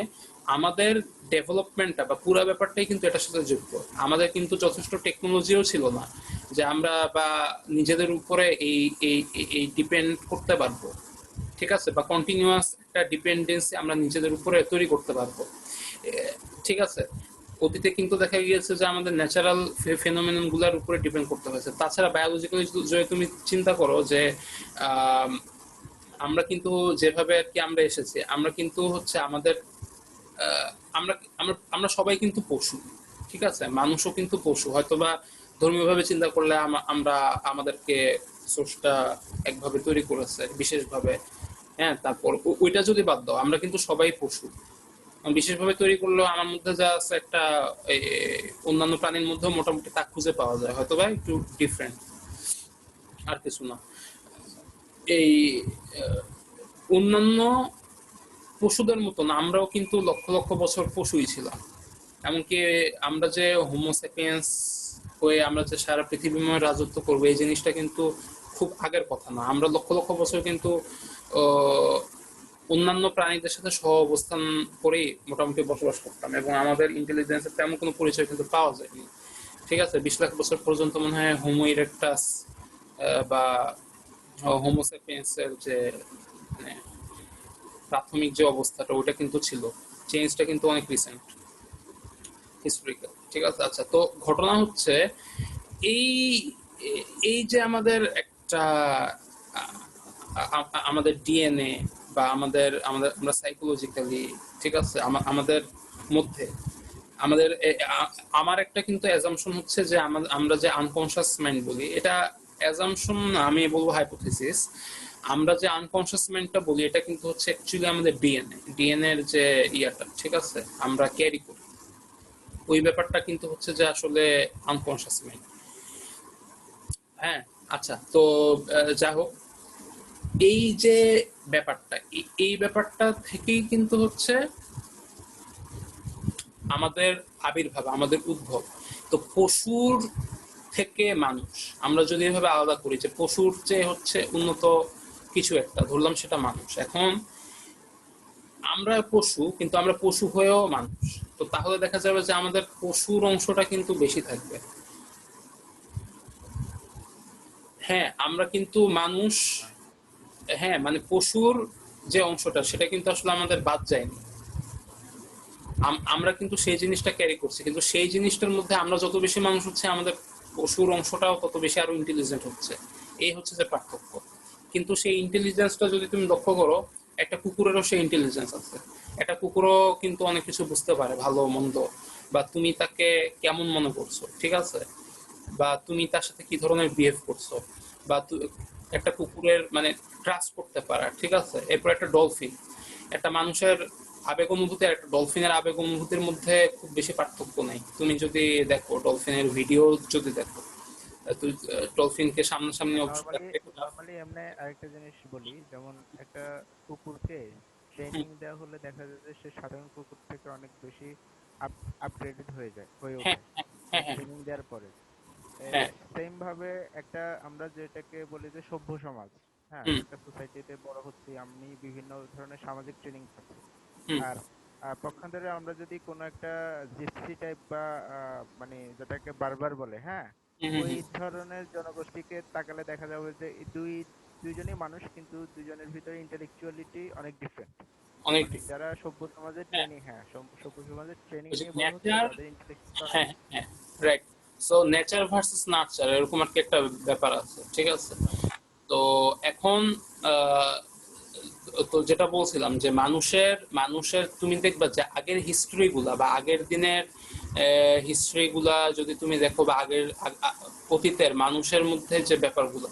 আমাদের ডেভেলপমেন্টটা বা পুরো ব্যাপারটাই কিন্তু এটার সাথে যুক্ত। আমাদের কিন্তু যথেষ্ট টেকনোলজিও ছিল না যে আমরা বা নিজেদের উপরে এই এই এই ডিপেন্ড করতে পারবো, ঠিক আছে, বা কন্টিনিউয়াস একটা ডিপেন্ডেন্সি আমরা নিজেদের উপরে তৈরি করতে পারবো। ঠিক আছে, অতীতে কিন্তু দেখা গিয়েছে যে আমাদের ন্যাচারাল ফেনোমেনন গুলার উপরে ডিপেন্ড করতে হয়েছে। তাছাড়া বায়োলজিক্যালি যদি তুমি চিন্তা করো যে আহ, আমরা কিন্তু যেভাবে আর কি আমরা এসেছি, আমরা কিন্তু হচ্ছে আমাদের আহ, আমরা আমরা আমরা সবাই কিন্তু পশু, ঠিক আছে, মানুষও কিন্তু পশু। হয়তোবা ধর্মীয়ভাবে চিন্তা করলে আমরা আমাদেরকে স্রষ্টা একভাবে তৈরি করেছে বিশেষভাবে। হ্যাঁ, তারপর ওইটা যদি বাদ দাও, আমরা কিন্তু সবাই পশু। বিশেষভাবে তৈরি করলেও আমার মধ্যে যা আছে একটা এ, অন্যান্য প্রাণীর মধ্যেও মোটামুটি তা খুঁজে পাওয়া যায়, হয়তোবা একটু ডিফারেন্ট, আর কিছু না। এই আহ, অন্যান্য পশুদের মতন আমরাও কিন্তু লক্ষ লক্ষ বছর পশুই ছিলাম। এমনকি আমরা যে হোমোসেপিয়েন্স হয়ে আমরা যে সারা পৃথিবীময় রাজত্ব করবো এই জিনিসটা কিন্তু খুব আগের কথা না। আমরা লক্ষ লক্ষ বছর কিন্তু আহ, অন্যান্য প্রাণীদের সাথে সহ অবস্থান করেই মোটামুটি বসবাস করতাম, এবং আমাদের ইন্টেলিজেন্সের তেমন কোনো পরিচয় কিন্তু পাওয়া যায়নি। ঠিক আছে, 20 লাখ বছর পর্যন্ত মনে হয় হোমো ইরেকটাস বা হোমোসেপিয়েন্সের যে মানে প্রাথমিক যে অবস্থাটা ওটা কিন্তু ছিল। চেঞ্জটা কিন্তু অনেক রিসেন্ট, হিস্টোরিক্যাল, ঠিক আছে। আচ্ছা, তো ঘটনা হচ্ছে এই এই যে আমাদের একটা আমাদের ডিএনএ বা আমাদের আমাদের আমরা সাইকোলজিক্যালি, ঠিক আছে, আমাদের মধ্যে আমাদের আমার একটা কিন্তু অ্যাজাম্পশন হচ্ছে যে আমরা যে আনকনশাস মাইন্ড বলি, এটা অ্যাজাম্পশন না, আমি বলবো হাইপোথিসিস। আমরা যে আনকনশাস মাইন্ডটা বলি এটা কিন্তু হচ্ছে অ্যাকচুয়ালি আমাদের ডিএনএ এর যে ইয়াটা, ঠিক আছে, আমরা ক্যারি করি ওই ব্যাপারটা কিন্তু হচ্ছে যে আসলে আনকনশাস মাইন্ড। হ্যাঁ, আচ্ছা, তো যা হোক, এই যে ব্যাপারটা এই ব্যাপারটা থেকেই কিন্তু হচ্ছে আমাদের আবির্ভাব, আমাদের উদ্ভব। তো পশুর থেকে মানুষ আমরা যদি এভাবে আলাদা করি যে পশুর চেয়ে হচ্ছে উন্নত কিছু একটা, ধরলাম সেটা মানুষ। এখন আমরা পশু, কিন্তু আমরা পশু হয়েও মানুষ। তো তাহলে দেখা যাবে যে আমাদের পশুর অংশটা কিন্তু বেশি থাকবে। হ্যাঁ, আমরা কিন্তু মানুষ, হ্যাঁ, হ্যাঁ মানে পশুর যে অংশটা সেটা কিন্তু আসলে আমাদের বাদ যায়নি। আমরা কিন্তু সেই জিনিসটা ক্যারি করছি, কিন্তু সেই জিনিসটার মধ্যে আমরা যত বেশি মানুষ হচ্ছে আমাদের পশুর অংশটাও তত বেশি আরো ইন্টেলিজেন্ট হচ্ছে। এই হচ্ছে যে পার্থক্য। কিন্তু সেই ইন্টেলিজেন্সটা যদি তুমি লক্ষ্য করো, একটা কুকুরেরও সেই ইন্টেলিজেন্স আছে। একটা কুকুরও কিন্তু অনেক কিছু বুঝতে পারে, ভালো মন্দ, বা তুমি তাকে কেমন মনে করছো, ঠিক আছে, বা তুমি তার সাথে কি ধরনের বিহেভ করছো, বা একটা কুকুরের মানে ট্রাস্ট করতে পারা, ঠিক আছে। এরপর একটা ডলফিন, একটা মানুষের আবেগ অনুভূতি আর একটা ডলফিনের আবেগ অনুভূতির মধ্যে খুব বেশি পার্থক্য নেই। তুমি যদি দেখো ডলফিনের ভিডিও, যদি দেখো তুই ডলফিনকে সামনাসামনি অবশ্যই নর্মালি দেখো। নর্মালি এমনি আরেকটা জিনিস বলি, যেমন একটা কুকুরকে হুম, ট্রেনিং দেওয়া হলে দেখা যায় যে সে সাধারণ কুকুর থেকে অনেক বেশি আপগ্রেডেড হয়ে হ্যাঁ ওঠে হ্যাঁ হ্যাঁ ট্রেনিং দেওয়ার পরে। হ্যাঁ। সেম ভাবে একটা আমরা যেটাকে বলি যে সভ্য সমাজ, হ্যাঁ, হুম একটা সোসাইটিতে বড় হচ্ছি, আমি বিভিন্ন ধরনের সামাজিক ট্রেনিং পাচ্ছি। হুম আর পক্ষান্তরে আমরা যদি কোনো একটা জিপসি টাইপ বা মানে যেটাকে বারবার বলে, হ্যাঁ, হুম হুম ওই হুম। ধরনের জনগোষ্ঠীকে তাকালে দেখা যাবে যে এই দুইজনই মানুষ, কিন্তু দুইজনের ভিতরে ইন্টেলেকচুয়ালিটি অনেক ডিফারেন্ট। অনেক মানে different। যারা সভ্য সমাজের হ্যাঁ, ট্রেনিং, হ্যাঁ, সভ্য সমাজের ট্রেনিং ওই যে নিয়ে বড় হচ্ছে, নেচার, তাদের ইন্টেলেকচুয়াল অনেক হ্যাঁ হ্যাঁ রাইট। সো নেচার ভার্সেস নাচার এরকম আর কি একটা ব্যাপার আছে, ঠিক আছে। তো এখন আহ, তো যেটা বলছিলাম যে মানুষের মানুষের তুমি দেখবা যে আগের হিস্ট্রি গুলা বা আগের দিনের হিস্ট্রি গুলা যদি তুমি দেখো, বা আগের অতীতের মানুষের মধ্যে যে ব্যাপারগুলো,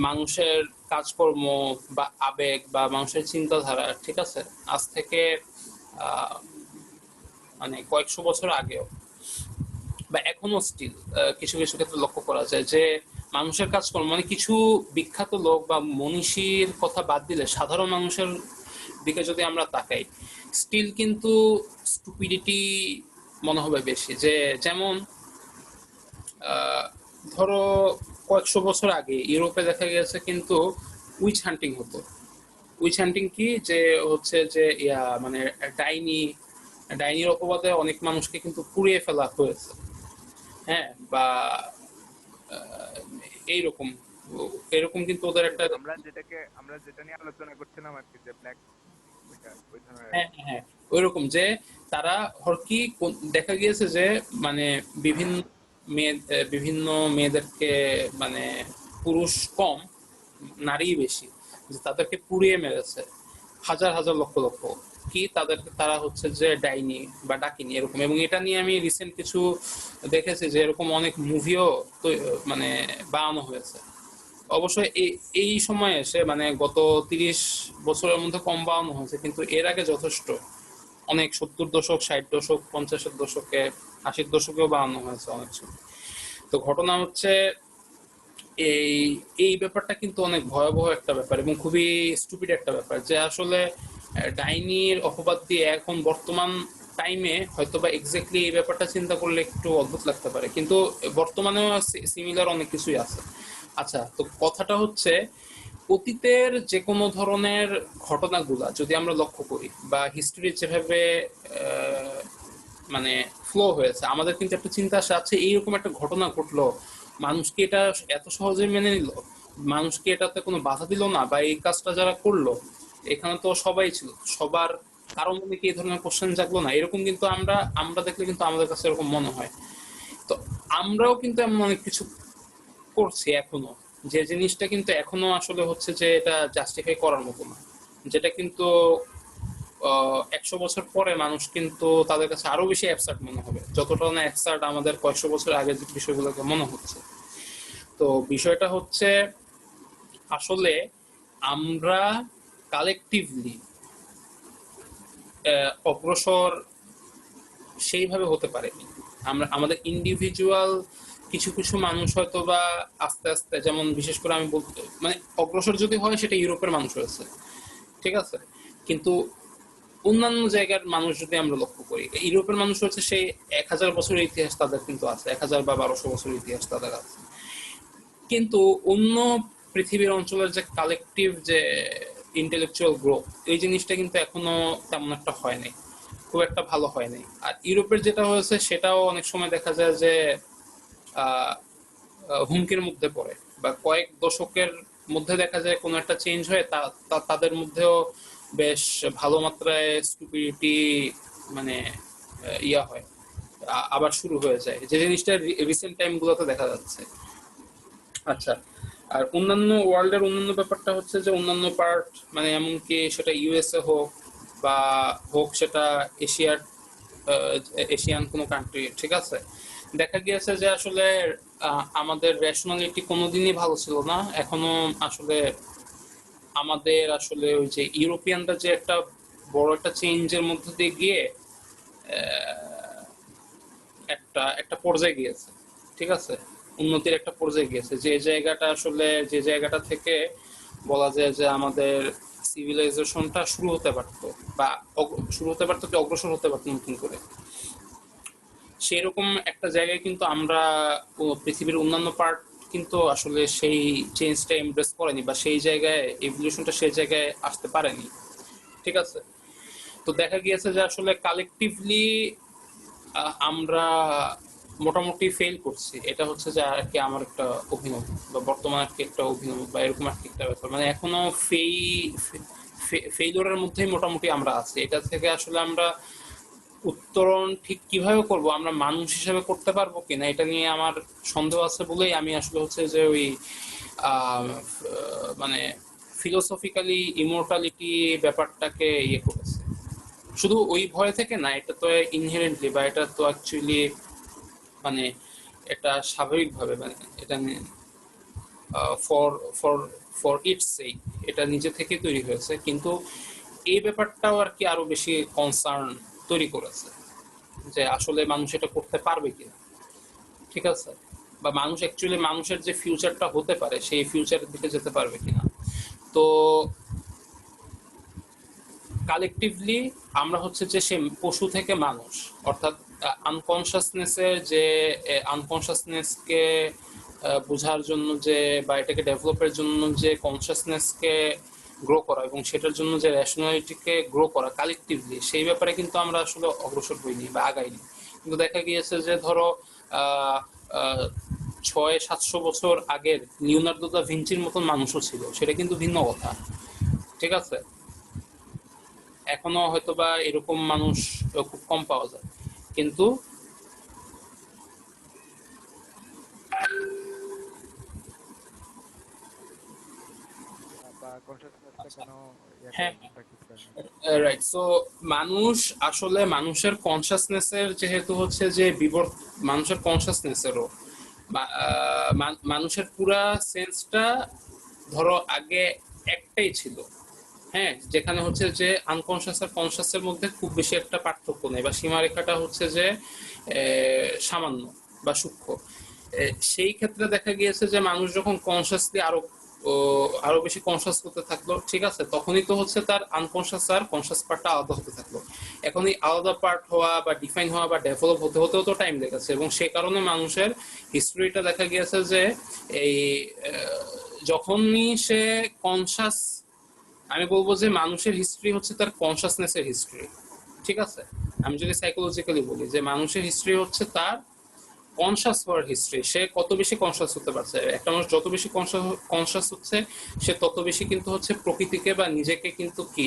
মানুষের কাজকর্ম বা আবেগ বা মানুষের চিন্তাধারা, ঠিক আছে, আজ থেকে আহ, মানে কয়েকশো বছর আগেও বা এখনো স্টিল কিছু কিছু ক্ষেত্রে লক্ষ্য করা যায় যে মানুষের কাজকর্ম, মানে কিছু বিখ্যাত লোক বা মনীষীর কথা বাদ দিলে সাধারণ মানুষের দিকে যদি আমরা তাকাই, স্টিল কিন্তু স্টুপিডিটি মনে হবে বেশি। যে যেমন আহ, ধরো কয়েকশো বছর আগে ইউরোপে দেখা গেছে কিন্তু উইচ হান্টিং হতো। উইচ হান্টিং কি, যে হচ্ছে যে মানে ডাইনি, ডাইনির অপবাদে অনেক মানুষকে কিন্তু পুড়িয়ে ফেলা হয়েছে। হ্যাঁ, বা এইরকম, এরকম কিন্তু ওদের ওই একটা। আমরা যেটা নিয়ে আলোচনা করছিলাম আর কি, যে ব্ল্যাক, ওইটা ওই ধরনের আর হ্যাঁ কি। হ্যাঁ হ্যাঁ, ওইরকম যে তারা হরকি দেখা গিয়েছে যে মানে বিভিন্ন বিভিন্ন মেয়েদেরকে, মানে পুরুষ কম নারী বেশি, যে তাদেরকে পুড়িয়ে মেরেছে হাজার হাজার লক্ষ লক্ষ। কি তাদেরকে তারা হচ্ছে যে ডাইনি বা ডাকিনি এরকম। এবং এটা নিয়ে আমি রিসেন্ট কিছু দেখেছি যে এরকম অনেক মুভিও মানে বানানো হয়েছে। অবশ্যই এই এই সময়ে এসে মানে গত 30 বছরের মধ্যে কম বাড়ানো হয়েছে, কিন্তু এর আগে যথেষ্ট অনেক 70 দশক, 60 দশক, 50-এর দশকে, 80-এর দশকেও বাড়ানো হয়েছে অনেক সময়। তো ঘটনা হচ্ছে এই এই ব্যাপারটা কিন্তু অনেক ভয়াবহ একটা ব্যাপার এবং খুবই স্টুপিড একটা ব্যাপার, যে আসলে ডাইনির অপবাদ দিয়ে এখন বর্তমান টাইমে হয়তো বা এক্স্যাক্টলি এই ব্যাপারটা চিন্তা করলে একটু অদ্ভুত লাগতে পারে, কিন্তু বর্তমানেও সিমিলার অনেক কিছুই আছে। আচ্ছা, তো কথাটা হচ্ছে অতীতের যে কোনো ধরনের ঘটনাগুলা যদি আমরা লক্ষ্য করি বা হিস্ট্রি যেভাবে আহ, মানে ফ্লো হয়েছে, আমাদের কিন্তু একটা চিন্তা আসে, আচ্ছা এইরকম একটা ঘটনা ঘটলো, মানুষ কি এটা এত সহজে মেনে নিল? মানুষ কি এটাতে কোনো বাধা দিল না? বা এই কাজটা যারা করলো এখানে তো সবাই ছিল, সবার কারো মনে কি এই ধরনের কোশ্চেন জাগলো না? এরকম কিন্তু আমরা আমরা দেখলে কিন্তু আমাদের কাছে এরকম মনে হয়। তো আমরাও কিন্তু এমন অনেক কিছু করছি এখনো, যে জিনিসটা কিন্তু এখনো আসলে হচ্ছে যে এটা জাস্টিফাই করার মতো না, যেটা কিন্তু 100 বছর পরে মানুষ কিন্তু তাদের কাছে আরো বেশি অ্যাবসার্ড মনে হবে, যতটা না অ্যাবসার্ড আমাদের কয়েকশো বছর আগের যে বিষয়গুলোকে মনে হচ্ছে। তো বিষয়টা হচ্ছে আসলে আমরা কালেকটিভলি অগ্রসর সেইভাবে হতে পারেনি। আমরা আমাদের ইন্ডিভিজুয়াল কিছু কিছু মানুষ হয়তো বা আস্তে আস্তে, যেমন বিশেষ করে আমি বলতে মানে অগ্রসর যদি হয় সেটা ইউরোপের মানুষ হয়েছে, ঠিক আছে, কিন্তু অন্যান্য জায়গার মানুষ যদি আমরা লক্ষ্য করি, ইউরোপের মানুষ হচ্ছে সেই 1000 বছরের ইতিহাস তাদের কিন্তু আছে, 1000 বা 1200 বছরের ইতিহাস তাদের আছে। কিন্তু অন্য পৃথিবীর অঞ্চলের যে কালেকটিভ যে ইন্টেলেকচুয়াল গ্রোথ, এই জিনিসটা কিন্তু এখনো তেমন একটা হয় নাই, খুব একটা ভালো হয় নাই। আর ইউরোপের যেটা হয়েছে সেটাও অনেক সময় দেখা যায় যে আহ, হুমকির মধ্যে পড়ে, বা কয়েক দশকের মধ্যে দেখা যায় কোনো একটা চেঞ্জ হয়ে তাদের মধ্যেও বেশ ভালো মাত্রায় স্টুপিডিটি মানে ইয়া হয়, আবার শুরু হয়ে যায়, যে জিনিসটা রিসেন্ট টাইম গুলোতে দেখা যাচ্ছে। আচ্ছা, আর অন্যান্য ওয়ার্ল্ডের অন্যান্য ব্যাপারটা হচ্ছে যে অন্যান্য পার্ট, মানে এমনকি সেটা ইউএসএ হোক বা হোক সেটা এশিয়ার এশিয়ান কোনো কান্ট্রি, ঠিক আছে, দেখা গিয়েছে যে আসলে আমাদের রেশনালিটি কোনোদিনই ভালো ছিল না। এখনো আসলে আমাদের আসলে ওই যে ইউরোপিয়ানরা যে একটা বড় একটা চেঞ্জের মধ্যে দিয়ে গিয়ে একটা একটা পর্যায়ে গিয়েছে, ঠিক আছে, উন্নতির একটা পর্যায়ে গিয়েছে, যে জায়গাটা আসলে যে জায়গাটা থেকে বলা যায় যে আমাদের সিভিলাইজেশনটা শুরু হতে পারতো, বা শুরু হতে পারতো কি অগ্রসর হতে পারতো নতুন করে, সেরকম একটা জায়গায় কিন্তু আমরা পৃথিবীর অন্যান্য পার্ট কিন্তু আসলে সেই চেঞ্জটা এমব্রেস করেনি, বা সেই জায়গায় এভলিউশনটা সেই জায়গায় আসতে পারেনি, ঠিক আছে। তো দেখা গিয়েছে যে আসলে কালেকটিভলি আমরা মোটামুটি ফেল করছি, এটা হচ্ছে যে আর কি আমার একটা অভিনব, বা বর্তমান আর কি একটা অভিনব, বা এরকম আর কি একটা ব্যাপার, মানে এখনো ফেইলিওরের মধ্যেই মোটামুটি আমরা আছি। এটা থেকে আসলে আমরা উত্তরণ ঠিক কিভাবে করব, আমরা মানুষ হিসেবে করতে পারবো কিনা, এটা নিয়ে আমার সন্দেহ আছে বলেই আমি আসলে হচ্ছে যে ওই মানে ফিলোসফিক্যালি ইমোর্টালিটি ব্যাপারটাকে ইয়ে করেছে। শুধু ওই ভয় থেকে না, এটা তো ইনহেরেন্টলি, বা এটা তো অ্যাকচুয়ালি মানে এটা স্বাভাবিকভাবে, মানে এটা ফর ফর ফর ইটস সেই, এটা নিজে থেকে তৈরি হয়েছে, কিন্তু এই ব্যাপারটাও আর কি আরো বেশি কনসার্ন তৈরি করেছে, যে আসলে মানুষ এটা করতে পারবে কিনা, ঠিক আছে, বা মানুষ অ্যাকচুয়ালি মানুষের যে ফিউচারটা হতে পারে সেই ফিউচারের দিকে যেতে পারবে কিনা। তো কালেকটিভলি আমরা হচ্ছে যে সে পশু থেকে মানুষ, অর্থাৎ আনকনসিয়াসনেসের যে আনকনসিয়াসনেসকে বোঝার জন্য যে, বা এটাকে ডেভেলপের জন্য যে কনসিয়াসনেসকে গ্রো করা, এবং সেটার জন্য যে রেশনালিটিকে গ্রো করা কালেকটিভলি, সেই ব্যাপারে কিন্তু আমরা আসলে অগ্রসর হইনি বা আগাইনি। কিন্তু দেখা গিয়েছে যে ধরো আহ, আহ, 600-700 বছর আগের লিওনার্দো দা ভিঞ্চির মতন মানুষও ছিল, সেটা কিন্তু ভিন্ন কথা, ঠিক আছে। এখনো হয়তোবা এরকম মানুষ খুব কম পাওয়া যায়, কিন্তু বা কনসাসনেসটা কেন ইয়া হ্যাঁ, করেনি, প্র্যাকটিস করেনি। রাইট। সো মানুষ আসলে মানুষের কনসাসনেসের যেহেতু হচ্ছে যে মানুষের কনসাসনেসেরও মানুষের পুরা সেন্সটা ধরো আগে একটাই ছিল, হ্যাঁ, যেখানে হচ্ছে যে আনকনসিয়াস আর কনসিয়াসের মধ্যে খুব বেশি একটা পার্থক্য নেই, বা সীমারেখাটা হচ্ছে যে সামান্য বা সূক্ষ্ম। সেই ক্ষেত্রে দেখা গিয়েছে যে মানুষ যখন কনসিয়াসলি আরো বেশি কনসিয়াস হতে থাকলো, ঠিক আছে, তখনই তো হচ্ছে তার আনকনসিয়াস আর কনসিয়াস পার্টটা আলাদা হতে থাকলো। এখন এই আলাদা পার্ট হওয়া বা ডিফাইন হওয়া বা ডেভেলপ হতে হতেও তো টাইম লেগেছে, এবং সেই কারণে মানুষের হিস্ট্রিটা দেখা গিয়েছে যে এই যখনই সে কনসাস, আমি বলবো যে মানুষের হিস্ট্রি হচ্ছে তার কনসাসনেসের হিস্ট্রি, ঠিক আছে। আমি যদি সাইকোলজিক্যালি বলি যে মানুষের হিস্ট্রি হচ্ছে তার কনসাস হওয়ার হিস্ট্রি, সে কত বেশি কনসাস হতে পারছে। একটা মানুষ যত বেশি কনসাস হচ্ছে, সে তত বেশি কিন্তু হচ্ছে প্রকৃতিকে বা নিজেকে কিন্তু কি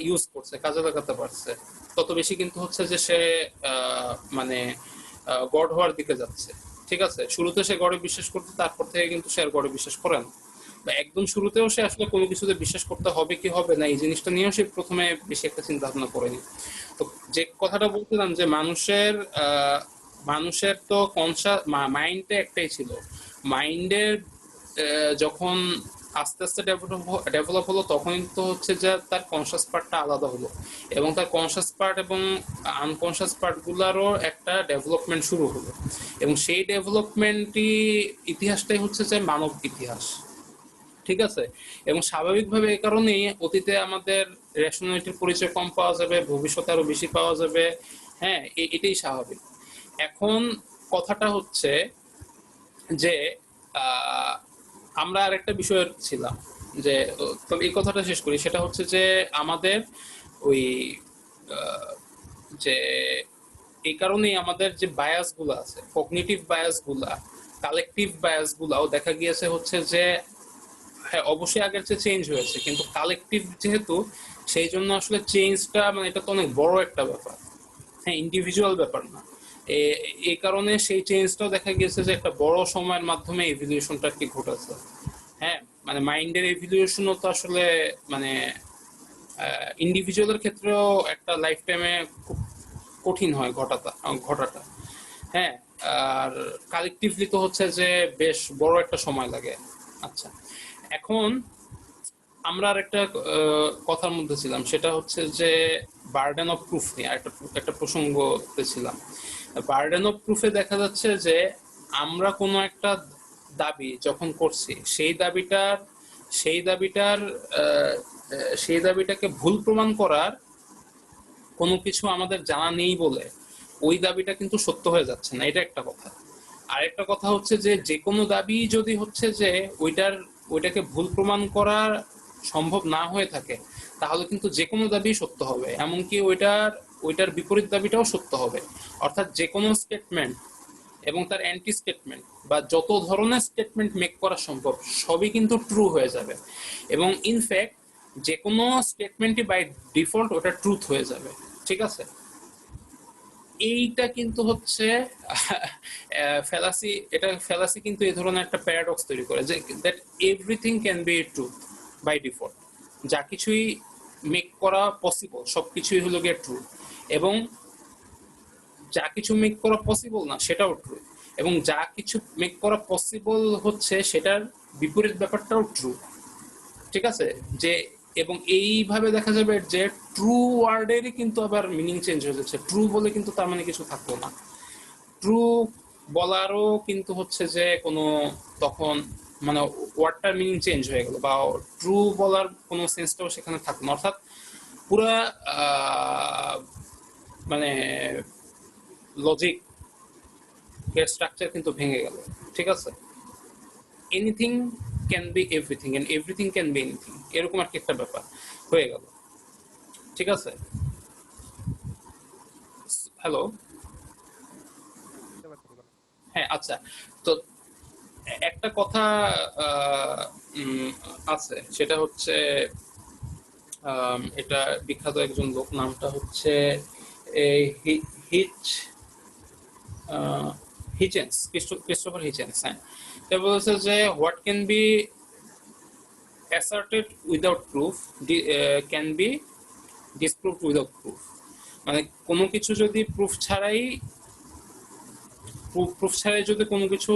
ইউজ করছে, কাজে লাগাতে পারছে, তত বেশি কিন্তু হচ্ছে যে সে মানে গড হওয়ার দিকে যাচ্ছে, ঠিক আছে। শুরুতে সে গডে বিশ্বাস করতো, তারপর থেকে কিন্তু সে আর গডে বিশ্বাস করে না, বা একদম শুরুতেও সে আসলে কোনো কিছুতে বিশ্বাস করতে হবে কি হবে না এই জিনিসটা নিয়েও সে প্রথমে বেশি একটা চিন্তা ভাবনা করেনি। তো যে কথাটা বলছিলাম যে মানুষের তো মাইন্ডটা একটাই ছিল। মাইন্ডের যখন আস্তে আস্তে ডেভেলপ হলো, তখনই তো হচ্ছে যে তার কনসাস পার্টটা আলাদা হলো, এবং তার কনসাস পার্ট এবং আনকনসাস পার্টগুলোরও একটা ডেভেলপমেন্ট শুরু হলো, এবং সেই ডেভেলপমেন্টই ইতিহাসটাই হচ্ছে যে মানব ইতিহাস, ঠিক আছে। এবং স্বাভাবিকভাবে এই কারণেই অতীতে আমাদের রেশনালিটির পরিচয় কম পাওয়া যাবে, ভবিষ্যতে আরো বেশি পাওয়া যাবে। হ্যাঁ, এটাই স্বাভাবিক। এখন কথাটা হচ্ছে যে আহ, আমরা আরেকটা বিষয় ছিলাম যে, তবে এই কথাটা শেষ করি, সেটা হচ্ছে যে আমাদের ওই আহ, যে এই কারণেই আমাদের যে বায়াস গুলো আছে, কগনিটিভ বায়াস গুলা, কালেকটিভ বায়াস গুলাও দেখা গিয়েছে হচ্ছে যে, হ্যাঁ অবশ্যই আগের চেয়ে চেঞ্জ হয়েছে, কিন্তু কালেকটিভ যেহেতু, সেই জন্য আসলে চেঞ্জটা মানে এটা তো অনেক বড় একটা ব্যাপার। হ্যাঁ, ইন্ডিভিজুয়াল ব্যাপার না। এই কারণে সেই চেঞ্জটাও দেখা গেছে যে একটা বড় সময়ের মাধ্যমে এভলিউশনটা কি ঘটেছে। হ্যাঁ, মানে মাইন্ডের এভলিউশনও তো আসলে মানে ইন্ডিভিজুয়ালের ক্ষেত্রেও একটা লাইফ টাইমে খুব কঠিন হয় ঘটাটা। হ্যাঁ, আর কালেকটিভলি তো হচ্ছে যে বেশ বড় একটা সময় লাগে। আচ্ছা, এখন আমরা আর একটা কথার মধ্যে ছিলাম, সেটা হচ্ছে যে বার্ডেন অফ প্রুফ নিয়ে একটা একটা প্রসঙ্গতে ছিলাম। বার্ডেন অফ প্রুফে দেখা যাচ্ছে যে আমরা কোনো একটা দাবি যখন করছি, সেই দাবিটার আহ, সেই দাবিটাকে ভুল প্রমাণ করার কোনো কিছু আমাদের জানা নেই বলে ওই দাবিটা কিন্তু সত্য হয়ে যাচ্ছে না, এটা একটা কথা। আরেকটা কথা হচ্ছে যে যে কোনো দাবি যদি হচ্ছে যে ওইটাকে ভুল প্রমাণ করা সম্ভব না হয়ে থাকে, তাহলে কিন্তু যে কোনো দাবি সত্য হবে, এমনকি ওইটার বিপরীত দাবিটাও সত্য হবে। অর্থাৎ যে কোনো স্টেটমেন্ট এবং তার অ্যান্টি স্টেটমেন্ট বা যত ধরনের স্টেটমেন্ট মেক করা সম্ভব সবই কিন্তু ট্রু হয়ে যাবে। এবং ইনফ্যাক্ট যে কোনো স্টেটমেন্টই বাই ডিফল্ট ওটা ট্রুথ হয়ে যাবে। ঠিক আছে, এইটা কিন্তু হচ্ছে ফ্যালাসি। এটা ফ্যালাসি কিন্তু এই ধরনের একটা প্যারাডক্স তৈরি করে যে that everything can be truth by default. যা কিছুই মেক করা পসিবল সবকিছুই হলো গিয়ে ট্রু, এবং যা কিছু মেক করা পসিবল না সেটাও ট্রু, এবং যা কিছু মেক করা পসিবল হচ্ছে সেটার বিপরীত ব্যাপারটাও ট্রু। ঠিক আছে, যে এবং এইভাবে দেখা যাবে যে ট্রু ওয়ার্ডেরই কিন্তু আবার মিনিং চেঞ্জ হয়ে যাচ্ছে। ট্রু বলে কিন্তু তার মানে কিছু থাকলো না, ট্রু বলারও কিন্তু হচ্ছে যে কোনো তখন মানে ওয়ার্ডটার মিনিং চেঞ্জ হয়ে গেল, বা ট্রু বলার কোনো সেন্সটাও সেখানে থাকলো না। অর্থাৎ পুরা মানে লজিক এর স্ট্রাকচার কিন্তু ভেঙে গেল। ঠিক আছে, anything can be everything and everything can be anything, এরকম আর কি একটা ব্যাপার হয়ে গেল। ঠিক আছে, হ্যালো। বুঝতে পারছি বলো। হ্যাঁ, আচ্ছা। তো একটা কথা আহ, উম, আছে, সেটা হচ্ছে এটা বিখ্যাত একজন লোক, নামটা হচ্ছে এই হিচ হিচেন্স, ক্রিস্টোফার হিচেন্স। হ্যাঁ, সে বলেছে যে what can be asserted without proof can be disproved without proof. মানে কোনো কিছু যদি প্রুফ ছাড়াই যদি কোনো কিছু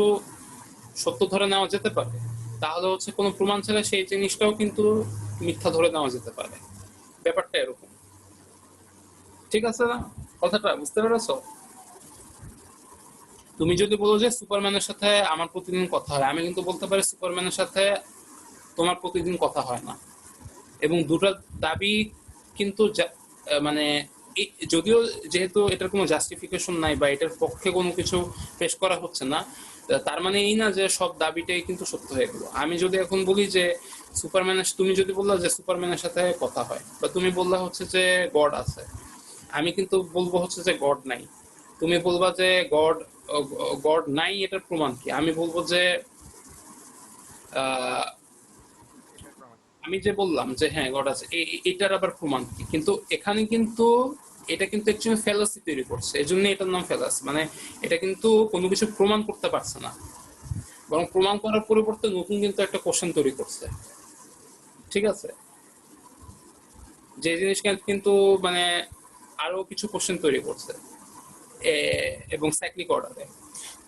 সত্য ধরে নেওয়া যেতে পারে, তাহলে হচ্ছে কোনো প্রমাণ ছাড়া সেই জিনিসটাও কিন্তু মিথ্যা ধরে নেওয়া যেতে পারে। ব্যাপারটা এরকম। ঠিক আছে না, কথাটা বুঝতে পেরেছো? তুমি যদি বলো যে সুপারম্যানের সাথে আমার প্রতিদিন কথা হয়, আমি কিন্তু বলতে পারি সুপারম্যানের সাথে তোমার প্রতিদিন কথা হয় না। এবং দুটো দাবি কিন্তু মানে যদিও যেহেতু এটার কোনো জাস্টিফিকেশন নাই বা এটার পক্ষে কোনো কিছু পেশ করা হচ্ছে না, তার মানে এই না যে সব দাবিটাই কিন্তু সত্য হয়ে গেল। আমি যদি এখন বলি যে তুমি যদি বললা যে সুপারম্যানের সাথে কথা হয়, বা তুমি বললা হচ্ছে যে গড আছে, আমি কিন্তু বলবো হচ্ছে যে গড নাই। তুমি বলবা যে গড নাই, এটার প্রমাণ কি? আমি বলবো যে আহ এটার প্রমাণ। আমি যে বললাম যে হ্যাঁ গড আছে, এটার আবার প্রমাণ কি? কিন্তু এখানে কিন্তু এটা কিন্তু একচুয়ালি ফ্যালাসি তৈরি করছে, এই জন্য এটার নাম ফ্যালাসি। মানে এটা কিন্তু কোনো কিছু প্রমাণ করতে পারছে না, বরং প্রমাণ করার পরিবর্তে নতুন কিন্তু একটা কোশ্চেন তৈরি করছে। ঠিক আছে, যে জিনিসটা কিন্তু মানে আরো কিছু কোশ্চেন তৈরি করছে এবং সাইক্লিক অর্ডারে।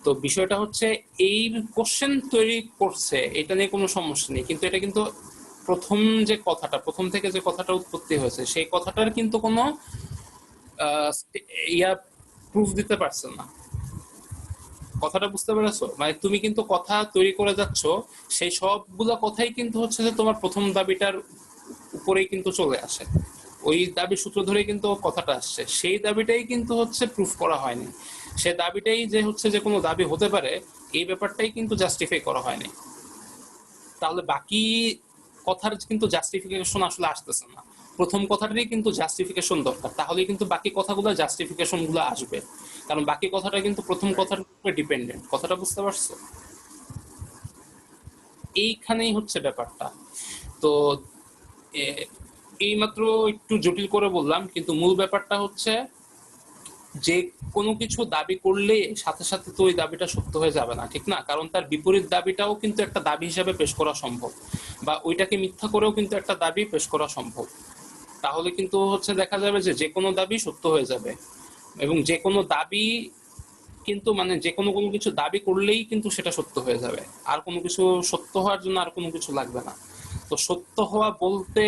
তো বিষয়টা হচ্ছে এই কোশ্চেন তৈরি করছে, এটা নিয়ে কোনো সমস্যা নেই, কিন্তু এটা কিন্তু প্রথম থেকে যে কথাটা উৎপত্তি হয়েছে সেই কথাটার কিন্তু কোনো ইয়া প্রুফ দিতে পারছে না। কথাটা বুঝতে পেরেছো? মানে তুমি কিন্তু কথা তৈরি করে যাচ্ছ, সেই সবগুলা কথাই কিন্তু হচ্ছে যে তোমার প্রথম দাবিটার উপরেই কিন্তু চলে আসে। ওই দাবি সূত্র ধরে কিন্তু কথাটা আসছে, সেই দাবিটাই কিন্তু হচ্ছে প্রুফ করা হয়নি। সে দাবিটাই যে হচ্ছে যে কোনো দাবি হতে পারে, এই ব্যাপারটাই কিন্তু জাস্টিফাই করা হয়নি। তাহলে বাকি কথার কিন্তু জাস্টিফিকেশন আসলে আসতেছে না। প্রথম কথাটারই কিন্তু জাস্টিফিকেশন দরকার, তাহলে কিন্তু বাকি কথাগুলো জাস্টিফিকেশন গুলো আসবে। কারণ বাকি কথাটা কিন্তু প্রথম রাইট। কথার উপরে ডিপেন্ডেন্ট। কথাটা বুঝতে পারছো? এইখানেই হচ্ছে ব্যাপারটা। তো এইমাত্র একটু জটিল করে বললাম, কিন্তু মূল ব্যাপারটা হচ্ছে যে কোনো কিছু দাবি করলে সাথে সাথে তো ওই দাবিটা সত্য হয়ে যাবে না, ঠিক না? কারণ তার বিপরীত দাবিটাও কিন্তু একটা দাবি হিসাবে পেশ করা সম্ভব, বা ওইটাকে মিথ্যা করেও কিন্তু একটা দাবি পেশ করা সম্ভব। তাহলে কিন্তু হচ্ছে দেখা যাবে যে যে কোনো দাবি সত্য হয়ে যাবে, এবং যে কোনো দাবি কিন্তু মানে যে কোনো কোনো কিছু দাবি করলেই কিন্তু সেটা সত্য হয়ে যাবে। আর কোনো কিছু সত্য হওয়ার জন্য আর কোনো কিছু লাগবে না। তো সত্য হওয়া বলতে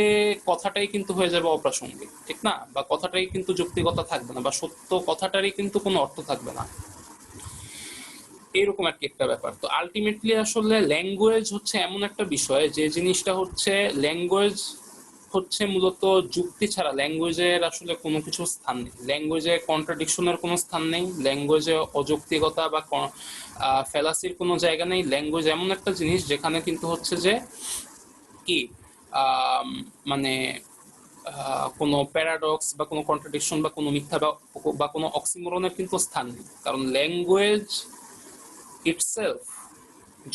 কথাটাই কিন্তু হয়ে যাবে অপ্রাসঙ্গিক, ঠিক না? বা কথাটাই কিন্তু যৌক্তিকতা থাকবে না, বা সত্য কথাটারই কিন্তু কোনো অর্থ থাকবে না। এরকম আর কি একটা ব্যাপার। তো আলটিমেটলি আসলে ল্যাঙ্গুয়েজ হচ্ছে এমন একটা বিষয়, যে জিনিসটা হচ্ছে ল্যাঙ্গুয়েজ হচ্ছে মূলত যুক্তি ছাড়া ল্যাঙ্গুয়েজের আসলে কোনো কিছু স্থান নেই। ল্যাঙ্গুয়েজে কন্ট্রাডিকশনের কোনো স্থান নেই, ল্যাঙ্গুয়েজে অযৌক্তিকতা বা ফ্যালাসির কোনো জায়গা নেই। ল্যাঙ্গুয়েজ এমন একটা জিনিস যেখানে কিন্তু হচ্ছে যে কি আম, মানে কোনো প্যারাডক্স বা কোনো কন্ট্রাডিকশন বা কোনো মিথ্যা বা কোনো অক্সিমোরনের কিন্তু স্থান নেই। কারণ ল্যাঙ্গুয়েজ ইটসেলফ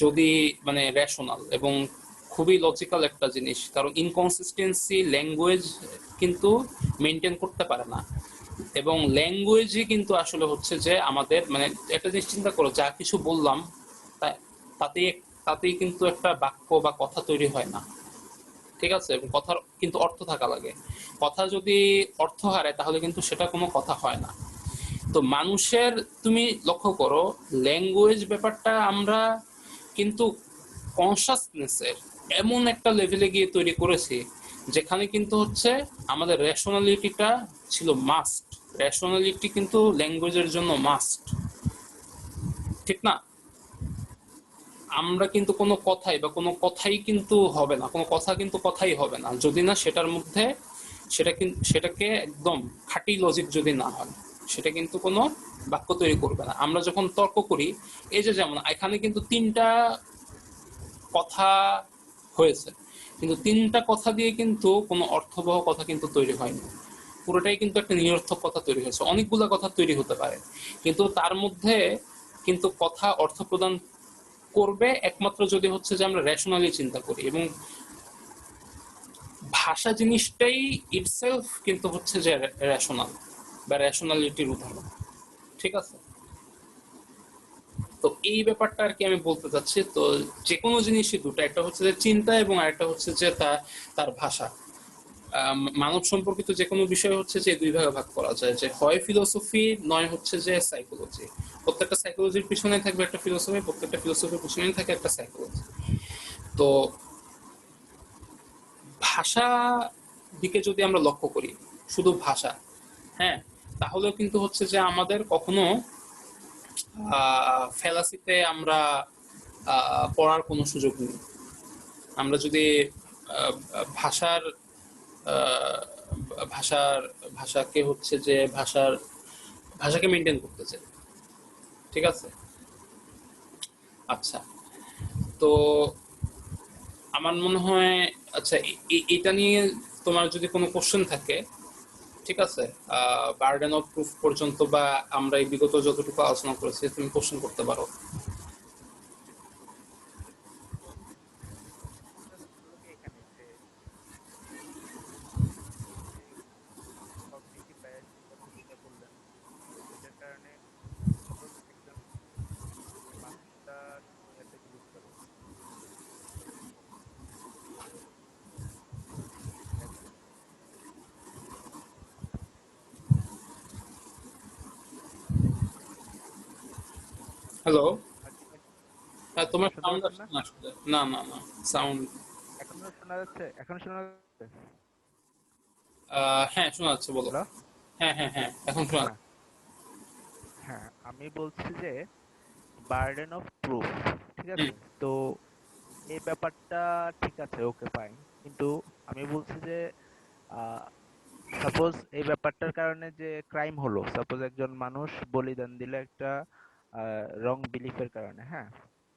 যদি মানে রেশনাল এবং খুবই লজিক্যাল একটা জিনিস, কারণ ইনকনসিস্টেন্সি ল্যাঙ্গুয়েজ কিন্তু মেনটেন করতে পারে না। এবং ল্যাঙ্গুয়েজই কিন্তু আসলে হচ্ছে যে আমাদের মানে একটা জিনিস চিন্তা করো, যা কিছু বললাম তাতেই তাতেই কিন্তু একটা বাক্য বা কথা তৈরি হয় না, ঠিক আছে? এবং কথার কিন্তু অর্থ থাকা লাগে। কথা যদি অর্থ হারায় তাহলে কিন্তু সেটা কোনো কথা হয় না। তো মানুষের, তুমি লক্ষ্য করো, ল্যাঙ্গুয়েজ ব্যাপারটা আমরা কিন্তু কনসাসনেসের এমন একটা লেভেলে গিয়ে তৈরি করেছি, যেখানে কিন্তু হচ্ছে আমাদের রেশনালিটিটা ছিল মাস্ট। রেশনালিটি কিন্তু ল্যাঙ্গুয়েজের জন্য মাস্ট, ঠিক না? আমরা কিন্তু কোনো কথাই বা কোনো কথাই কিন্তু হবে না, কোনো কথা কিন্তু কথাই হবে না যদি না সেটার মধ্যে সেটাকে একদম খাঁটি লজিক যদি না হয়, সেটা কিন্তু কোনো বাক্য তৈরি করবে না। আমরা যখন তর্ক করি, এই যে যেমন এখানে কিন্তু তিনটা কথা হয়েছে, কিন্তু তিনটা কথা দিয়ে কিন্তু কোনো অর্থবহ কথা কিন্তু তৈরি হয়নি। পুরোটাই কিন্তু একটা নিরর্থক কথা তৈরি হয়েছে। অনেকগুলো কথা তৈরি হতে পারে, কিন্তু তার মধ্যে কিন্তু কথা অর্থ প্রদান করবে একমাত্র যদি হচ্ছে যে আমরা রেশনালি চিন্তা করি। এবং ভাষা জিনিসটাই ইটসেলফ কিন্তু হচ্ছে যে রেশনাল বা রেশনালিটির উদাহরণ, ঠিক আছে? তো এই ব্যাপারটা আর কি আমি বলতে চাচ্ছি। তো যে কোনো জিনিসই দুটো, একটা হচ্ছে যে চিন্তা এবং আরেকটা হচ্ছে যে তার ভাষা। মানব সম্পর্কিত যে কোনো বিষয় হচ্ছে যে দুই ভাগে ভাগ করা যায়, যে হয় ফিলোসফি, নয় হচ্ছে যে সাইকোলজি। প্রত্যেকটা সাইকোলজির পিছনে থাকবে একটা ফিলোসফি, প্রত্যেকটা ফিলোসফির পিছনে থাকে একটা সাইকোলজি। তো ভাষা দিকে যদি আমরা লক্ষ্য করি, শুধু ভাষা, হ্যাঁ, তাহলেও কিন্তু হচ্ছে যে আমাদের কখনো ফেলাসিতে আমরা পড়ার কোনো সুযোগ নেই। আমরা যদি আহ, ভাষার আহ, ভাষার ভাষাকে হচ্ছে যে ভাষাকে মেনটেন করতে চাই, ঠিক আছে? আচ্ছা, তো আমার মনে হয়, আচ্ছা এটা নিয়ে তোমার যদি কোনো কোশ্চেন থাকে, ঠিক আছে, বার্ডেন অফ প্রুফ পর্যন্ত বা আমরা এই বিগত যতটুকু আলোচনা করেছি তুমি কোশ্চেন করতে পারো। Just হলো কি এখানে যে এই কগনিটিভ বায়াস কথা যেটা বললেন, এটার কারণে সাপোজ একজন মানুষ তার কোনো ইয়াতে বিলিভ করে, হ্যালো, হ্যালো। আলটিমেট, হ্যাঁ, হ্যাঁ তোমার শুনতে সাউন্ড পাচ্ছেন না? আসছে না আসলে। না না না, সাউন্ড। এখনো শোনা যাচ্ছে? এখন শোনা যাচ্ছে? হ্যাঁ, শোনা যাচ্ছে, বলো। হ্যালো। হ্যাঁ হ্যাঁ হ্যাঁ, এখন শোনা হ্যাঁ যাচ্ছে। হ্যাঁ, আমি বলছি যে বার্ডেন অফ প্রুফ, ঠিক হুম, আছে? তো এই ব্যাপারটা ঠিক আছে, ওকে ফাইন, কিন্তু আমি বলছি যে সাপোজ এই ব্যাপারটার কারণে যে ক্রাইম হলো, সাপোজ একজন মানুষ বলিদান দিল একটা রং বিলিফের কারণে, হ্যাঁ,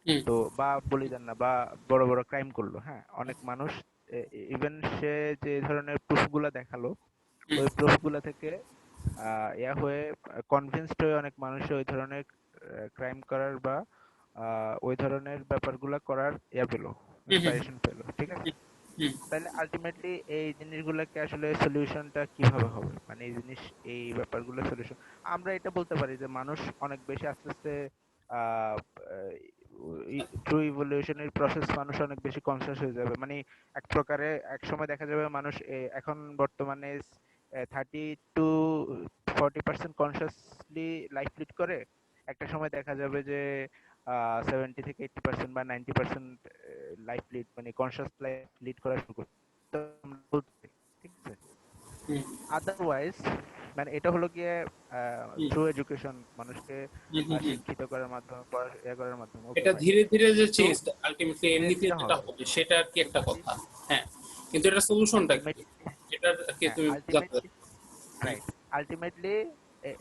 হুম, তো বা বলিদান না, বা বড় বড় ক্রাইম করলো, হ্যাঁ, অনেক মানুষ, ইভেন সে যে ধরনের প্রুফগুলা দেখালো, হুম, ওই প্রুফগুলা থেকে ইয়া হয়ে কনভিন্সড হয়ে অনেক মানুষ ওই ধরনের ক্রাইম করার বা ওই ধরনের ব্যাপারগুলা করার ইয়া পেলো, হুম, হুম, ইন্সপিরেশন পেলো, ঠিক আছে? হুম, তাহলে আলটিমেটলি এই জিনিসগুলোকে আসলে সলিউশনটা কিভাবে হবে, মানে এই জিনিস, এই ব্যাপারগুলো সলিউশন, আমরা এটা বলতে পারি যে মানুষ অনেক বেশি আস্তে আস্তে ট্রু ইভলিউশনের প্রসেস, মানুষ অনেক বেশি কনসিয়াস হয়ে যাবে, মানে এক প্রকারে এক সময় দেখা যাবে মানুষ এখন বর্তমানে 30 to 40% কনসিয়াসলি লাইফ লিড করে, একটা সময় দেখা যাবে যে 70 থেকে 80% বা 90% লাইফ লিড, মানে কনসিয়াস লাইফ লিড করা শুরু করবে, তো আমরা বলতে পারি, ঠিক আছে? হুম, আদারওয়াইজ, মানে এটা হলো গিয়ে হুম, থ্রু এডুকেশন, মানুষকে হুম, হুম, হুম। শিক্ষিত করার মাধ্যমে, ইয়া করার মাধ্যমে, ওকে এটা ফাইন, ধীরে ধীরে যে কিন্তু চেঞ্জটা আলটিমেটলি এমনিতে চেঞ্জটা যেটা হবে হবে সেটা আর কি একটা আলটিমেটলি, কথা। হ্যাঁ, কিন্তু এটা সলিউশনটা কি? আলটিমেটলি, এটা কি হ্যাঁ তুমি জানতে? আলটিমেটলি, রাইট, আলটিমেটলি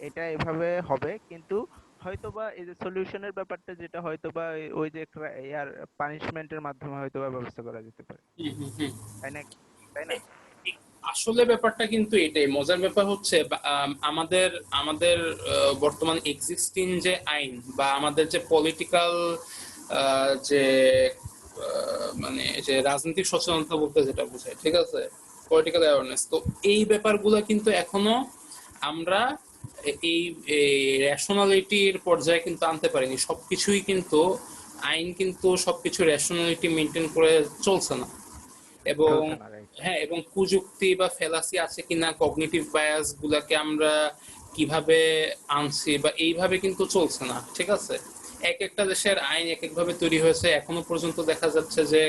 এটা এভাবে হবে, কিন্তু হয়তোবা এই যে সলিউশনের ব্যাপারটা, যেটা হয়তোবা ওই যে ইয়ার পানিশমেন্টের মাধ্যমে হয়তোবা ব্যবস্থা করা যেতে পারে, হুম, হুম, হুম। তাই না? তাই না? আসলে ব্যাপারটা কিন্তু এটাই মজার ব্যাপার হচ্ছে আমাদের আমাদের বর্তমান এক্সিস্টিং যে আইন বা আমাদের যে পলিটিক্যাল যে মানে যে রাজনৈতিক সচেতনতা বলতে যেটা বোঝায়, ঠিক আছে, পলিটিক্যাল অ্যাওয়ারনেস, তো এই ব্যাপারগুলো কিন্তু এখনো আমরা এই রেশনালিটির পর্যায়ে কিন্তু আনতে পারিনি। সবকিছুই কিন্তু আইন কিন্তু সবকিছু রেশনালিটি মেনটেন করে চলছে না। এবং চলছে না, রাইট। হ্যাঁ, এবং কুযুক্তি বা ফেলাসি আছে কিনা, কগনিটিভ বায়াস গুলাকে আমরা কিভাবে আনছি বা এইভাবে কিন্তু চলছে না, ঠিক আছে? এক একটা দেশের আইন এক একভাবে তৈরি হয়েছে, এখনো পর্যন্ত দেখা যাচ্ছে যে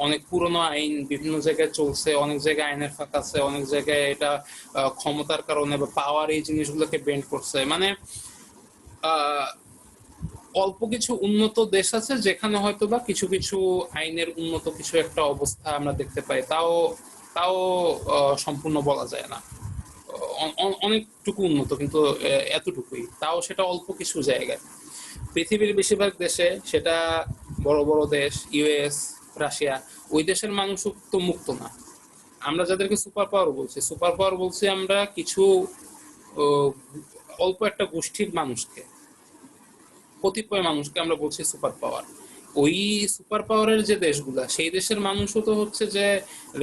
অনেক পুরনো আইন বিভিন্ন জায়গায় চলছে, অনেক জায়গায় আইনের ফাঁক আছে, অনেক জায়গায় এটা ক্ষমতার কারণে বা পাওয়ার এই জিনিসগুলোকে বেন্ড করছে, মানে আহ অল্প কিছু উন্নত দেশ আছে যেখানে হয়তো বা কিছু কিছু আইনের উন্নত কিছু একটা অবস্থা আমরা দেখতে পাই, তাও তাও সম্পূর্ণ বলা যায় না। অনেকটুকু উন্নত, কিন্তু এতটুকুই, তাও সেটা অল্প কিছু জায়গায়। পৃথিবীর বেশিরভাগ দেশে সেটা বড় বড় দেশ, ইউএস, রাশিয়া, ওই দেশের মানুষ তো মুক্ত না। আমরা যাদেরকে সুপার পাওয়ার বলছি, সুপার পাওয়ার বলছি আমরা কিছু আহ, অল্প একটা গোষ্ঠীর মানুষকে, কতিপয় মানুষকে আমরা বলছি সুপার পাওয়ার। ওই সুপার পাওয়ারের যে দেশগুলা, সেই দেশের মানুষও তো হচ্ছে যে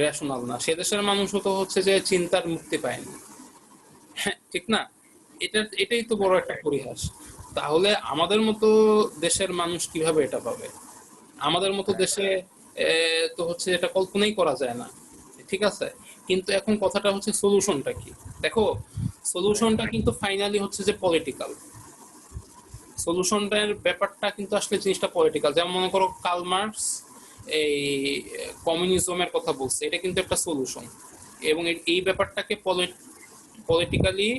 রেশনাল না, সে দেশের মানুষও তো হচ্ছে যে চিন্তার মুক্তি পায়নি। হ্যাঁ, ঠিক না? এটাই তো বড় রাইট, একটা রাইট। পরিহাস। তাহলে আমাদের মতো দেশের মানুষ কিভাবে এটা পাবে? আমাদের মতো রাইট। দেশে তো হচ্ছে এটা কল্পনাই করা যায় না, ঠিক আছে? কিন্তু এখন কথাটা হচ্ছে সলিউশনটা কি? দেখো, রাইট। সলিউশনটা কিন্তু ফাইনালি হচ্ছে যে পলিটিক্যাল। সলিউশনের ব্যাপারটা কিন্তু আসলে জিনিসটা পলিটিক্যাল। যেমন মনে করো কার্ল মার্কস এই কমিউনিজমের কথা বলছে, এটা কিন্তু একটা সলিউশন। এবং এই ব্যাপারটাকে পলিটিক্যালি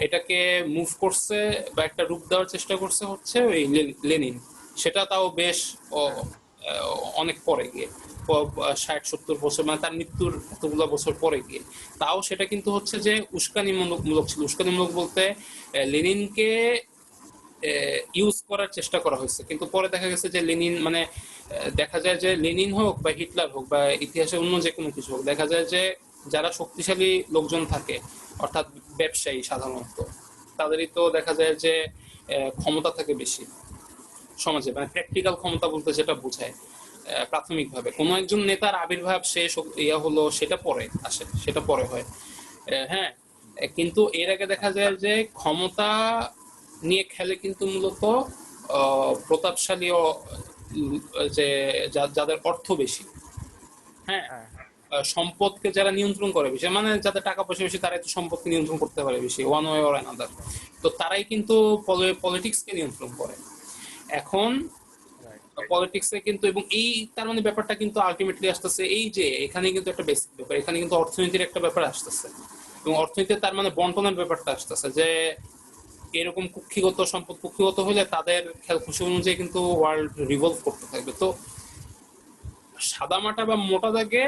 এটাকে মুভ করছে বা একটা রূপ দেওয়ার চেষ্টা করছে হচ্ছে ওই লেনিন। সেটা তাও বেশ হ্যাঁ, অনেক পরে গিয়ে, 60-70 বছর, মানে তার মৃত্যুর এতগুলো বছর পরে গিয়ে। তাও সেটা কিন্তু হচ্ছে যে উস্কানিমূলক ছিল। উস্কানিমূলক বলতে লেনিনকে ইউজ করার চেষ্টা করা হয়েছে, কিন্তু পরে দেখা গেছে যে লেনিন মানে দেখা যায় যে লেনিন হোক বা হিটলার হোক বা ইতিহাসে অন্য যে কোনো কিছু হোক, দেখা যায় যে যারা শক্তিশালী লোকজন থাকে, অর্থাৎ ব্যবসায়ী সাধারণত, তাদেরই তো দেখা যায় যে ক্ষমতা থাকে বেশি সমাজে, মানে প্র্যাকটিক্যাল ক্ষমতা বলতে যেটা বোঝায় প্রাথমিকভাবে কোনো একজন নেতার আবির্ভাব, সে ইয়া হলো, সেটা পরে আসে, সেটা পরে হয়। হ্যাঁ, কিন্তু এর আগে দেখা হ্যাঁ, যায় যে ক্ষমতা নিয়ে খেলে কিন্তু মূলত প্রতাপশালী যে যাদের অর্থ বেশি, হ্যাঁ, হ্যাঁ, সম্পদকে যারা নিয়ন্ত্রণ করে বেশি, মানে যাদের টাকা পয়সা বেশি, তারাই তো সম্পদকে নিয়ন্ত্রণ করতে পারে বেশি, ওয়ান ওয়ে অর অ্যানাদার। তো তারাই কিন্তু পলিটিক্সকে নিয়ন্ত্রণ করে এখন। রাইট। পলিটিক্সে কিন্তু, এবং এই তার মানে ব্যাপারটা কিন্তু আলটিমেটলি আসতেছে এই যে এখানে কিন্তু একটা বেসিক ব্যাপার, এখানে কিন্তু অর্থনীতির একটা ব্যাপার আসতেছে, এবং অর্থনীতিতে তার মানে বন্টনের ব্যাপারটা আসতেছে যে এরকম কুক্ষিগত সম্পদ কুক্ষিগত হলে তাদের খেয়াল খুশি অনুযায়ী কিন্তু ওয়ার্ল্ড রিভলভ করতে থাকবে। তো সাদামাটা বা মোটা দাগে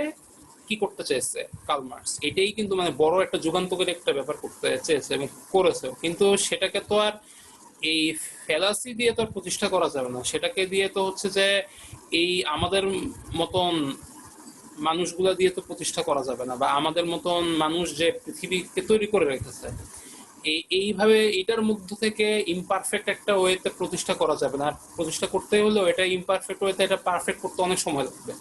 কি করতে চেয়েছে কার্ল মার্কস, এটাই কিন্তু মানে বড় একটা যুগান্তকারী একটা ব্যাপার করতে চেয়েছে এবং করেছে, কিন্তু সেটাকে তো আর এই ফেলাসি দিয়ে তো আর প্রতিষ্ঠা করা যাবে না। সেটাকে দিয়ে তো হচ্ছে যে এই আমাদের মতন মানুষগুলা দিয়ে তো প্রতিষ্ঠা করা যাবে না, বা আমাদের মতন মানুষ যে পৃথিবীকে তৈরি করে রেখেছে এইভাবে এটার মধ্য থেকে ইমপারফেক্ট একটা ওয়েতে প্রতিষ্ঠা করা যাবে না। আর প্রতিষ্ঠা করতে হলেও এটা ইমপারফেক্ট ওয়েতে এটা পারফেক্ট করতে অনেক সময় লাগবে,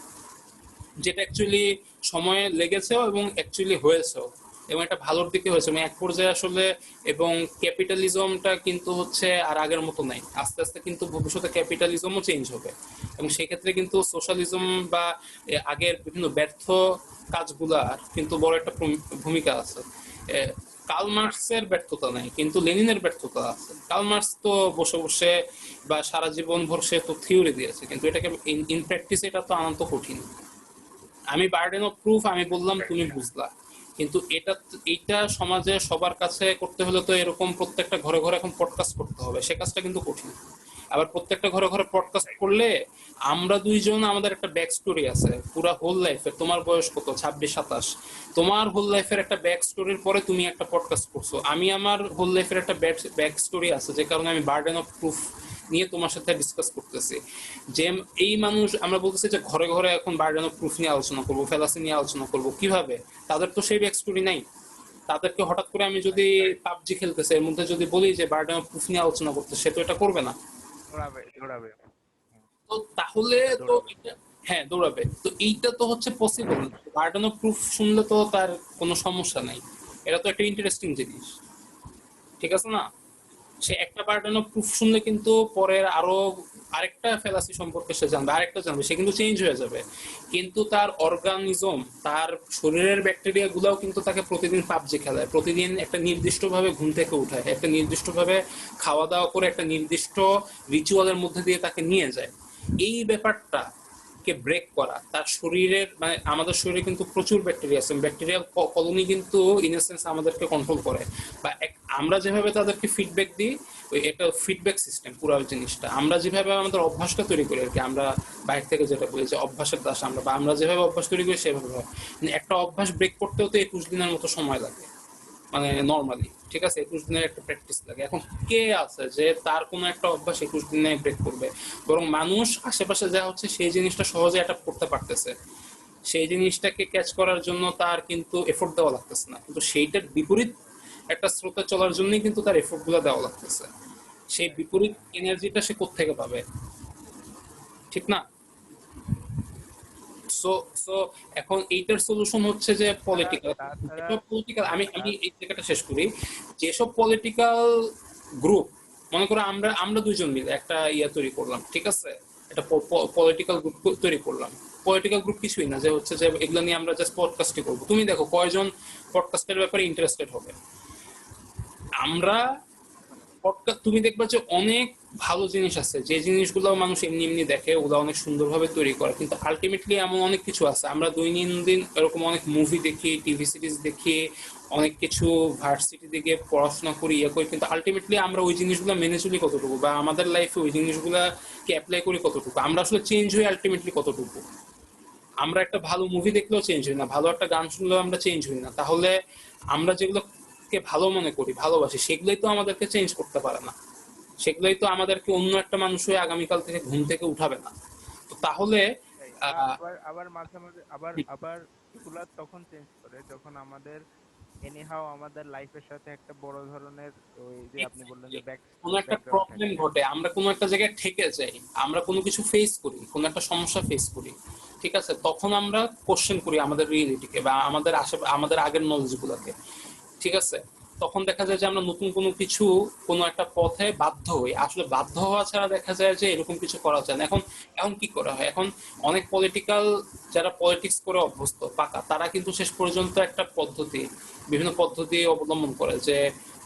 যেটা অ্যাকচুয়ালি সময় লেগেছেও এবং অ্যাকচুয়ালি হয়েছেও, এবং এটা ভালোর দিকে হয়েছে এবং এক পর্যায়ে আসলে। এবং ক্যাপিটালিজমটা কিন্তু হচ্ছে আর আগের মতো নাই, আস্তে আস্তে কিন্তু ভবিষ্যতে ক্যাপিটালিজমও চেঞ্জ হবে, এবং সেই ক্ষেত্রে কিন্তু সোশ্যালিজম বা আগের বিভিন্ন ব্যর্থ কাজগুলার কিন্তু বড় একটা ভূমিকা আছে। কার্ল মার্কসের ব্যর্থতা নাই, কিন্তু লেনিনের ব্যর্থতা আছে। কার্ল মার্কস তো বসে বসে বা সারা জীবন ভর সে তো থিওরি দিয়েছে, কিন্তু এটাকে ইন প্র্যাকটিস এটা তো আনন্দ কঠিন। আমি বার্ডেন অফ প্রুফ আমি বললাম, তুমি বুঝলা, কিন্তু এইটা সমাজে সবার কাছে করতে হলে তো এরকম প্রত্যেকটা ঘরে ঘরে এখন পডকাস্ট করতে হবে, সে কাজটা কিন্তু কঠিন। আবার প্রত্যেকটা ঘরে ঘরে পডকাস্ট করলে আমরা দুইজন আমাদের একটা ব্যাক স্টোরি আছে পুরা হোল লাইফের। তোমার বয়স কত, 26-27, তোমার হোল লাইফের একটা ব্যাক স্টোরির পরে তুমি একটা পডকাস্ট করছো। আমি আমার হোল লাইফের একটা ব্যাক স্টোরি আছে, যে কারণে আমি বার্ডেন অফ প্রুফ নিয়ে তোমার সাথে ডিসকাস করতেছি। যে এই মানুষ আমরা বলতেছি যে ঘরে ঘরে এখন বার্ডেন অফ প্রুফ নিয়ে আলোচনা করবো, ফেলাসি নিয়ে আলোচনা করবো, কিভাবে? তাদের তো সেই ব্যাক স্টোরি নাই। তাদেরকে হঠাৎ করে আমি যদি পাবজি খেলতেছে এর মধ্যে যদি বলি যে বার্ডেন অফ প্রুফ নিয়ে আলোচনা করতে, সে তো এটা করবে না। দৌড়াবে দৌড়াবে। তো তাহলে এটা তো দৌড়াবে। হ্যাঁ দৌড়াবে। তো এইটা তো হচ্ছে পসিবল। বার্ডেন অফ প্রুফ শুনলে তো তার কোনো সমস্যা নাই, এটা তো একটা ইন্টারেস্টিং জিনিস, ঠিক আছে না? সে একটা বার্ডেন অফ প্রুফ শুনলে কিন্তু পরের আরো আরেকটা ফেলাসি সম্পর্কে সে জানবে, আরেকটা জানবে, সে কিন্তু চেঞ্জ হয়ে যাবে। কিন্তু তার অর্গানিজম, তার শরীরের ব্যাকটেরিয়া গুলাও কিন্তু তাকে প্রতিদিন পাবজি খেলায়, প্রতিদিন একটা নির্দিষ্ট ভাবে ঘুম থেকে উঠায়, একটা নির্দিষ্ট ভাবে খাওয়া দাওয়া করে একটা নির্দিষ্ট রিচুয়ালের মধ্যে দিয়ে তাকে নিয়ে যায়। এই ব্যাপারটা কে ব্রেক করা তার শরীরের, মানে আমাদের শরীরে কিন্তু প্রচুর ব্যাকটেরিয়া আছে, ব্যাকটেরিয়াল কলোনি কিন্তু ইনসেন্স আমাদেরকে কন্ট্রোল করে। বা আমরা যেভাবে তাদেরকে ফিডব্যাক দিই, ওই একটা ফিডব্যাক সিস্টেম পুরো জিনিসটা। আমরা যেভাবে আমাদের অভ্যাসটা তৈরি করি আর কি, আমরা বাইরে থেকে যেটা বলি যে অভ্যাসের দাস আমরা, বা আমরা যেভাবে অভ্যাস তৈরি করি সেভাবে হয়। একটা অভ্যাস ব্রেক করতেও তো 21 দিনের মতো সময় লাগে, মানে নর্মালি, ঠিক আছে? 21 দিনের একটা প্র্যাকটিস লাগে। এখন কে আছে যে তার কোনো একটা অভ্যাস 21 দিনে ব্রেক করবে? বরং মানুষ আশেপাশে যা হচ্ছে সেই জিনিসটা সহজে অ্যাডাপ্ট করতে পারতেছে, সেই জিনিসটাকে ক্যাচ করার জন্য তার কিন্তু এফোর্ট দেওয়া লাগতেছে না, কিন্তু সেইটার বিপরীত একটা স্রোতে চলার জন্যই কিন্তু তার এফোর্ট গুলো দেওয়া লাগতেছে। সেই বিপরীত এনার্জিটা সে কোত্থেকে পাবে, ঠিক না? সো সো এখন এইটার সলিউশন হচ্ছে যে তারা পলিটিক্যাল। তাছাড়া যেসব পলিটিক্যাল, আমি আমি তার এই জায়গাটা শেষ করি। যেসব পলিটিক্যাল গ্রুপ, মনে করো আমরা আমরা দুইজন মিলে একটা ইয়া তৈরি করলাম, ঠিক আছে? একটা পলিটিক্যাল গ্রুপ তৈরি করলাম। পলিটিক্যাল গ্রুপ কিছুই না, যে হচ্ছে যে এগুলো নিয়ে আমরা জাস্ট পডকাস্টই করবো। তুমি দেখো কয়জন পডকাস্টের ব্যাপারে ইন্টারেস্টেড হবে। আমরা পডকাস্ট, তুমি দেখবা যে অনেক ভালো জিনিস আছে, যে জিনিসগুলো মানুষ এমনি এমনি দেখে, ওগুলো অনেক সুন্দরভাবে তৈরি করে, কিন্তু আলটিমেটলি এমন অনেক কিছু আছে। আমরা দৈনন্দিন এরকম অনেক মুভি দেখি, টিভি সিরিজ দেখি, অনেক কিছু ভার্সিটি থেকে পড়াশোনা করি, ইয়ে করি, কিন্তু আলটিমেটলি আমরা ওই জিনিসগুলো মেনে চলি কতটুকু, বা আমাদের লাইফে ওই জিনিসগুলোকে অ্যাপ্লাই করি কতটুকু, আমরা আসলে চেঞ্জ হই আলটিমেটলি কতটুকু। আমরা একটা ভালো মুভি দেখলেও চেঞ্জ হই না, ভালো একটা গান শুনলেও আমরা চেঞ্জ হই না। তাহলে আমরা যেগুলোকে ভালো মনে করি, ভালোবাসি, সেগুলোই তো আমাদেরকে চেঞ্জ করতে পারে না, সেগুলোই তো আমাদেরকে অন্য একটা মানুষ হয়ে আগামীকাল থেকে ঘুম থেকে উঠাবে না। তো তাহলে এটাই। আহ, আবার আবার মাঝে মাঝে আবার আবার এগুলা তখন চেঞ্জ করে যখন আমাদের এনিহাও আমাদের লাইফের সাথে একটা বড় ধরনের, ওই যে আপনি বললেন exactly যে কোনো একটা ব্যাকগ্রাউন্ড প্রবলেম থাকে। ঘটে, আমরা কোনো একটা জায়গায় ঠেকে যাই, আমরা কোনো কিছু ফেস করি, কোনো একটা সমস্যা ফেস করি, ঠিক আছে? তখন আমরা কোশ্চেন করি আমাদের রিয়েলিটিকে বা আমাদের আমাদের আগের নলেজ গুলাকে, ঠিক আছে? তখন দেখা যায় যে আমরা নতুন কোনো কিছু, কোনো একটা পথে বাধ্য হই। আসলে বাধ্য হওয়া ছাড়া দেখা যায় যে এরকম কিছু করা যায় না। এখন এখন কি করা হয়, এখন অনেক পলিটিক্যাল, যারা পলিটিক্স করে অভ্যস্ত পাকা, তারা কিন্তু শেষ পর্যন্ত একটা পদ্ধতি, বিভিন্ন পদ্ধতি অবলম্বন করে, যে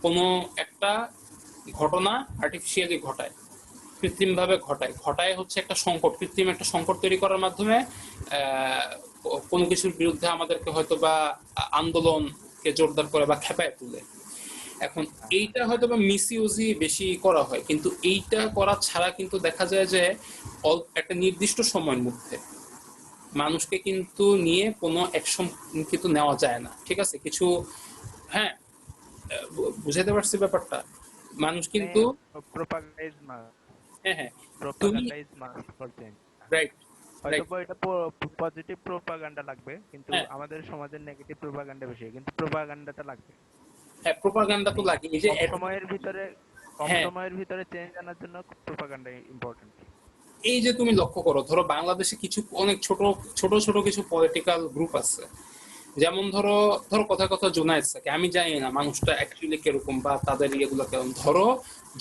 কোনো একটা ঘটনা আর্টিফিশিয়ালি ঘটায়, কৃত্রিম ভাবে ঘটায়, ঘটায় হচ্ছে একটা সংকট, কৃত্রিম একটা সংকট তৈরি করার মাধ্যমে আহ, কোনো কিছুর বিরুদ্ধে আমাদেরকে হয়তো বা আন্দোলনকে জোরদার করে বা খেপায় তুলে। এখন হ্যাঁ হ্যাঁ এইটা হয়তো বা মিসইউজই বেশি করা হয়, কিন্তু এইটা করা ছাড়া কিন্তু দেখা যায় যে একটা নির্দিষ্ট সময়ের মধ্যে মানুষকে কিন্তু নিয়ে কোনো অ্যাকশন কিন্তু নেওয়া যায় না, ঠিক আছে? কিছু, হ্যাঁ, বুঝাতে পারছি ব্যাপারটা? মানুষ মানে কিন্তু, প্রোপাগান্ডা ইজ মাস্ট, হ্যাঁ হ্যাঁ, তুমি, propaganda is must for change. Right, হয়তো রাইট, বা এটা পজিটিভ প্রোপাগান্ডা লাগবে, কিন্তু হ্যাঁ আমাদের সমাজের নেগেটিভ প্রোপাগান্ডা বেশি, কিন্তু প্রোপাগান্ডাটা লাগবে। হ্যাঁ, প্রোপাগান্ডা তো মানে লাগে, এই যে কম সময়ের ভিতরে, কম হ্যাঁ, সময়ের ভিতরে চেঞ্জ আনার জন্য প্রোপাগান্ডা ইম্পর্টেন্ট। এই যে তুমি লক্ষ্য করো, ধরো বাংলাদেশে কিছু অনেক ছোট ছোট ছোট কিছু পলিটিক্যাল গ্রুপ আছে, যেমন ধরো, কথা কথা জোনায়েদ সাকি, আমি জানি না মানুষটা অ্যাকচুয়ালি কিরকম বা তাদের ইয়েগুলো কেমন। ধরো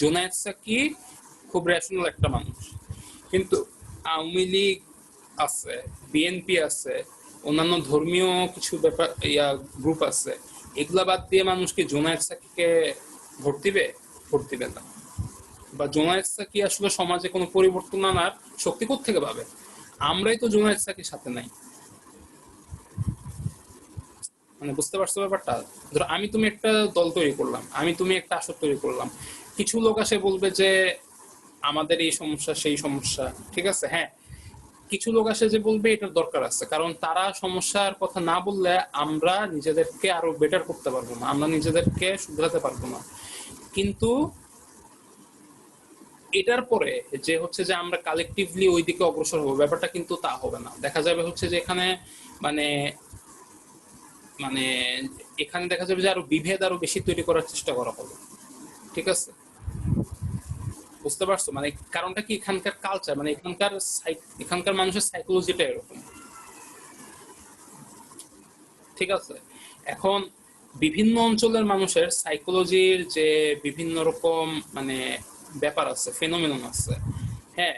জোনায়েদ সাকি খুব রেশনাল একটা মানুষ, কিন্তু আওয়ামী লীগ আছে, বিএনপি আছে, অন্যান্য ধর্মীয় কিছু ব্যাপার গ্রুপ আছে, এগুলা বাদ দিয়ে মানুষ কি জোনায়েদ সাকিকে ভোট দিবে? ভোট দিবে না। বা জোনায়েদ সাকি আসলে সমাজে কোনো পরিবর্তন আনার শক্তি কোত্থেকে পাবে? আমরাই তো জোনায়েদ সাকির সাথে নাই। মানে বুঝতে পারছো ব্যাপারটা? ধরো আমি তুমি একটা দল তৈরি করলাম, আমি তুমি একটা আসর তৈরি করলাম, কিছু লোক আসে বলবে যে আমাদের এই সমস্যা সেই সমস্যা, ঠিক আছে, হ্যাঁ, কিছু লোক আসে যে বলবে এটার দরকার আছে, কারণ তারা সমস্যার কথা না বললে আমরা নিজেদেরকে আরো বেটার করতে পারবো না, আমরা নিজেদেরকে শুধরাতে পারবো না। কিন্তু এটার পরে যে হচ্ছে যে আমরা কালেকটিভলি ওই দিকে অগ্রসর হবো, ব্যাপারটা কিন্তু তা হবে না। দেখা যাবে হচ্ছে যে এখানে মানে মানে এখানে দেখা যাবে যে আরো বিভেদ আরো বেশি তৈরি করার চেষ্টা করা হবে, ঠিক আছে? বুঝতে পারছো? মানে কারণটা কি, এখানকার কালচার, মানে এখানকার মানুষের সাইকোলজিটা এরকম, ঠিক আছে? এখন বিভিন্ন অঞ্চলের মানুষের সাইকোলজির যে বিভিন্ন রকম মানে ব্যাপার আছে, ফেনোমেনন আছে, হ্যাঁ,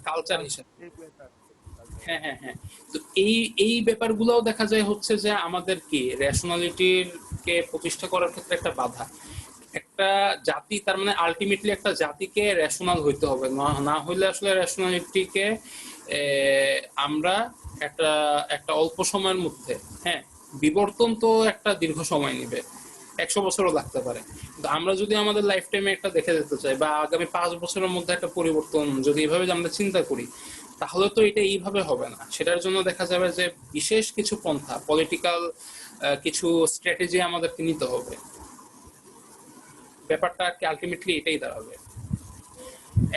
কালচার হিসাবে, হ্যাঁ হ্যাঁ হ্যাঁ। তো এই এই ব্যাপারগুলোও দেখা যায় হচ্ছে যে আমাদের কি রেশনালিটির কে প্রতিষ্ঠা করার ক্ষেত্রে একটা বাধা। একটা জাতি, তার মানে আলটিমেটলি একটা জাতিকে রেশনাল হইতে হবে, না না হইলে আসলে রেশনালিটিকে আমরা একটা একটা অল্প সময়ের মধ্যে, হ্যাঁ, বিবর্তন তো একটা দীর্ঘ সময় নেবে, 100 বছরও লাগতে পারে, কিন্তু আমরা যদি আমাদের লাইফ টাইমে একটা দেখে যেতে চাই বা আগামী 5 বছরের মধ্যে একটা পরিবর্তন যদি এইভাবে আমরা চিন্তা করি, তাহলে তো এটা এইভাবে হবে না। সেটার জন্য দেখা যাবে যে বিশেষ কিছু পন্থা, পলিটিক্যাল কিছু স্ট্র্যাটেজি আমাদেরকে নিতে হবে। ব্যাপারটা কি আলটিমেটলি এটাই দাঁড়াবে।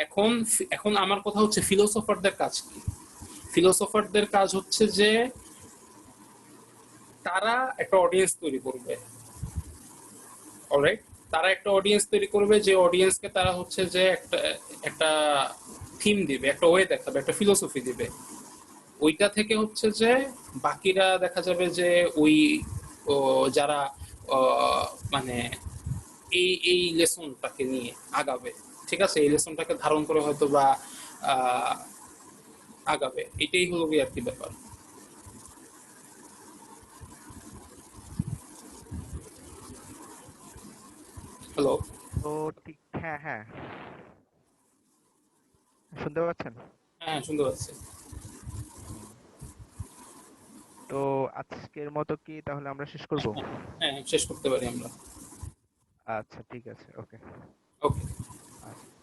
এখন এখন আমার কথা হচ্ছে ফিলোসোফারদের কাজ কি? ফিলোসোফারদের কাজ হচ্ছে যে তারা একটা অডিয়েন্স তৈরি করবে, অলরাইট, তারা একটা অডিয়েন্স তৈরি করবে, যে অডিয়েন্সকে তারা হচ্ছে যে একটা একটা থিম দিবে, একটা ওয়ে দেখাবে, একটা ফিলোসফি দিবে। ওইটা থেকে হচ্ছে যে বাকিরা দেখা যাবে যে ওই ও, যারা আহ, মানে এই লেসনটাকে নিয়ে আগাবে, ঠিক আছে, এই লেসনটাকে ধারণ করে হয়তো বা আহ, আগাবে। এটাই হলো কি আর কি ব্যাপার। হ্যালো? তো ঠিক, হ্যাঁ হ্যাঁ, শুনতে পাচ্ছেন? হ্যাঁ, শুনতে পাচ্ছি। হুম। তো আজকের মতো কি তাহলে আমরা শেষ করব? হ্যাঁ, শেষ করতে পারি আমরা। আচ্ছা ঠিক আছে, ওকে। ওকে। আচ্ছা।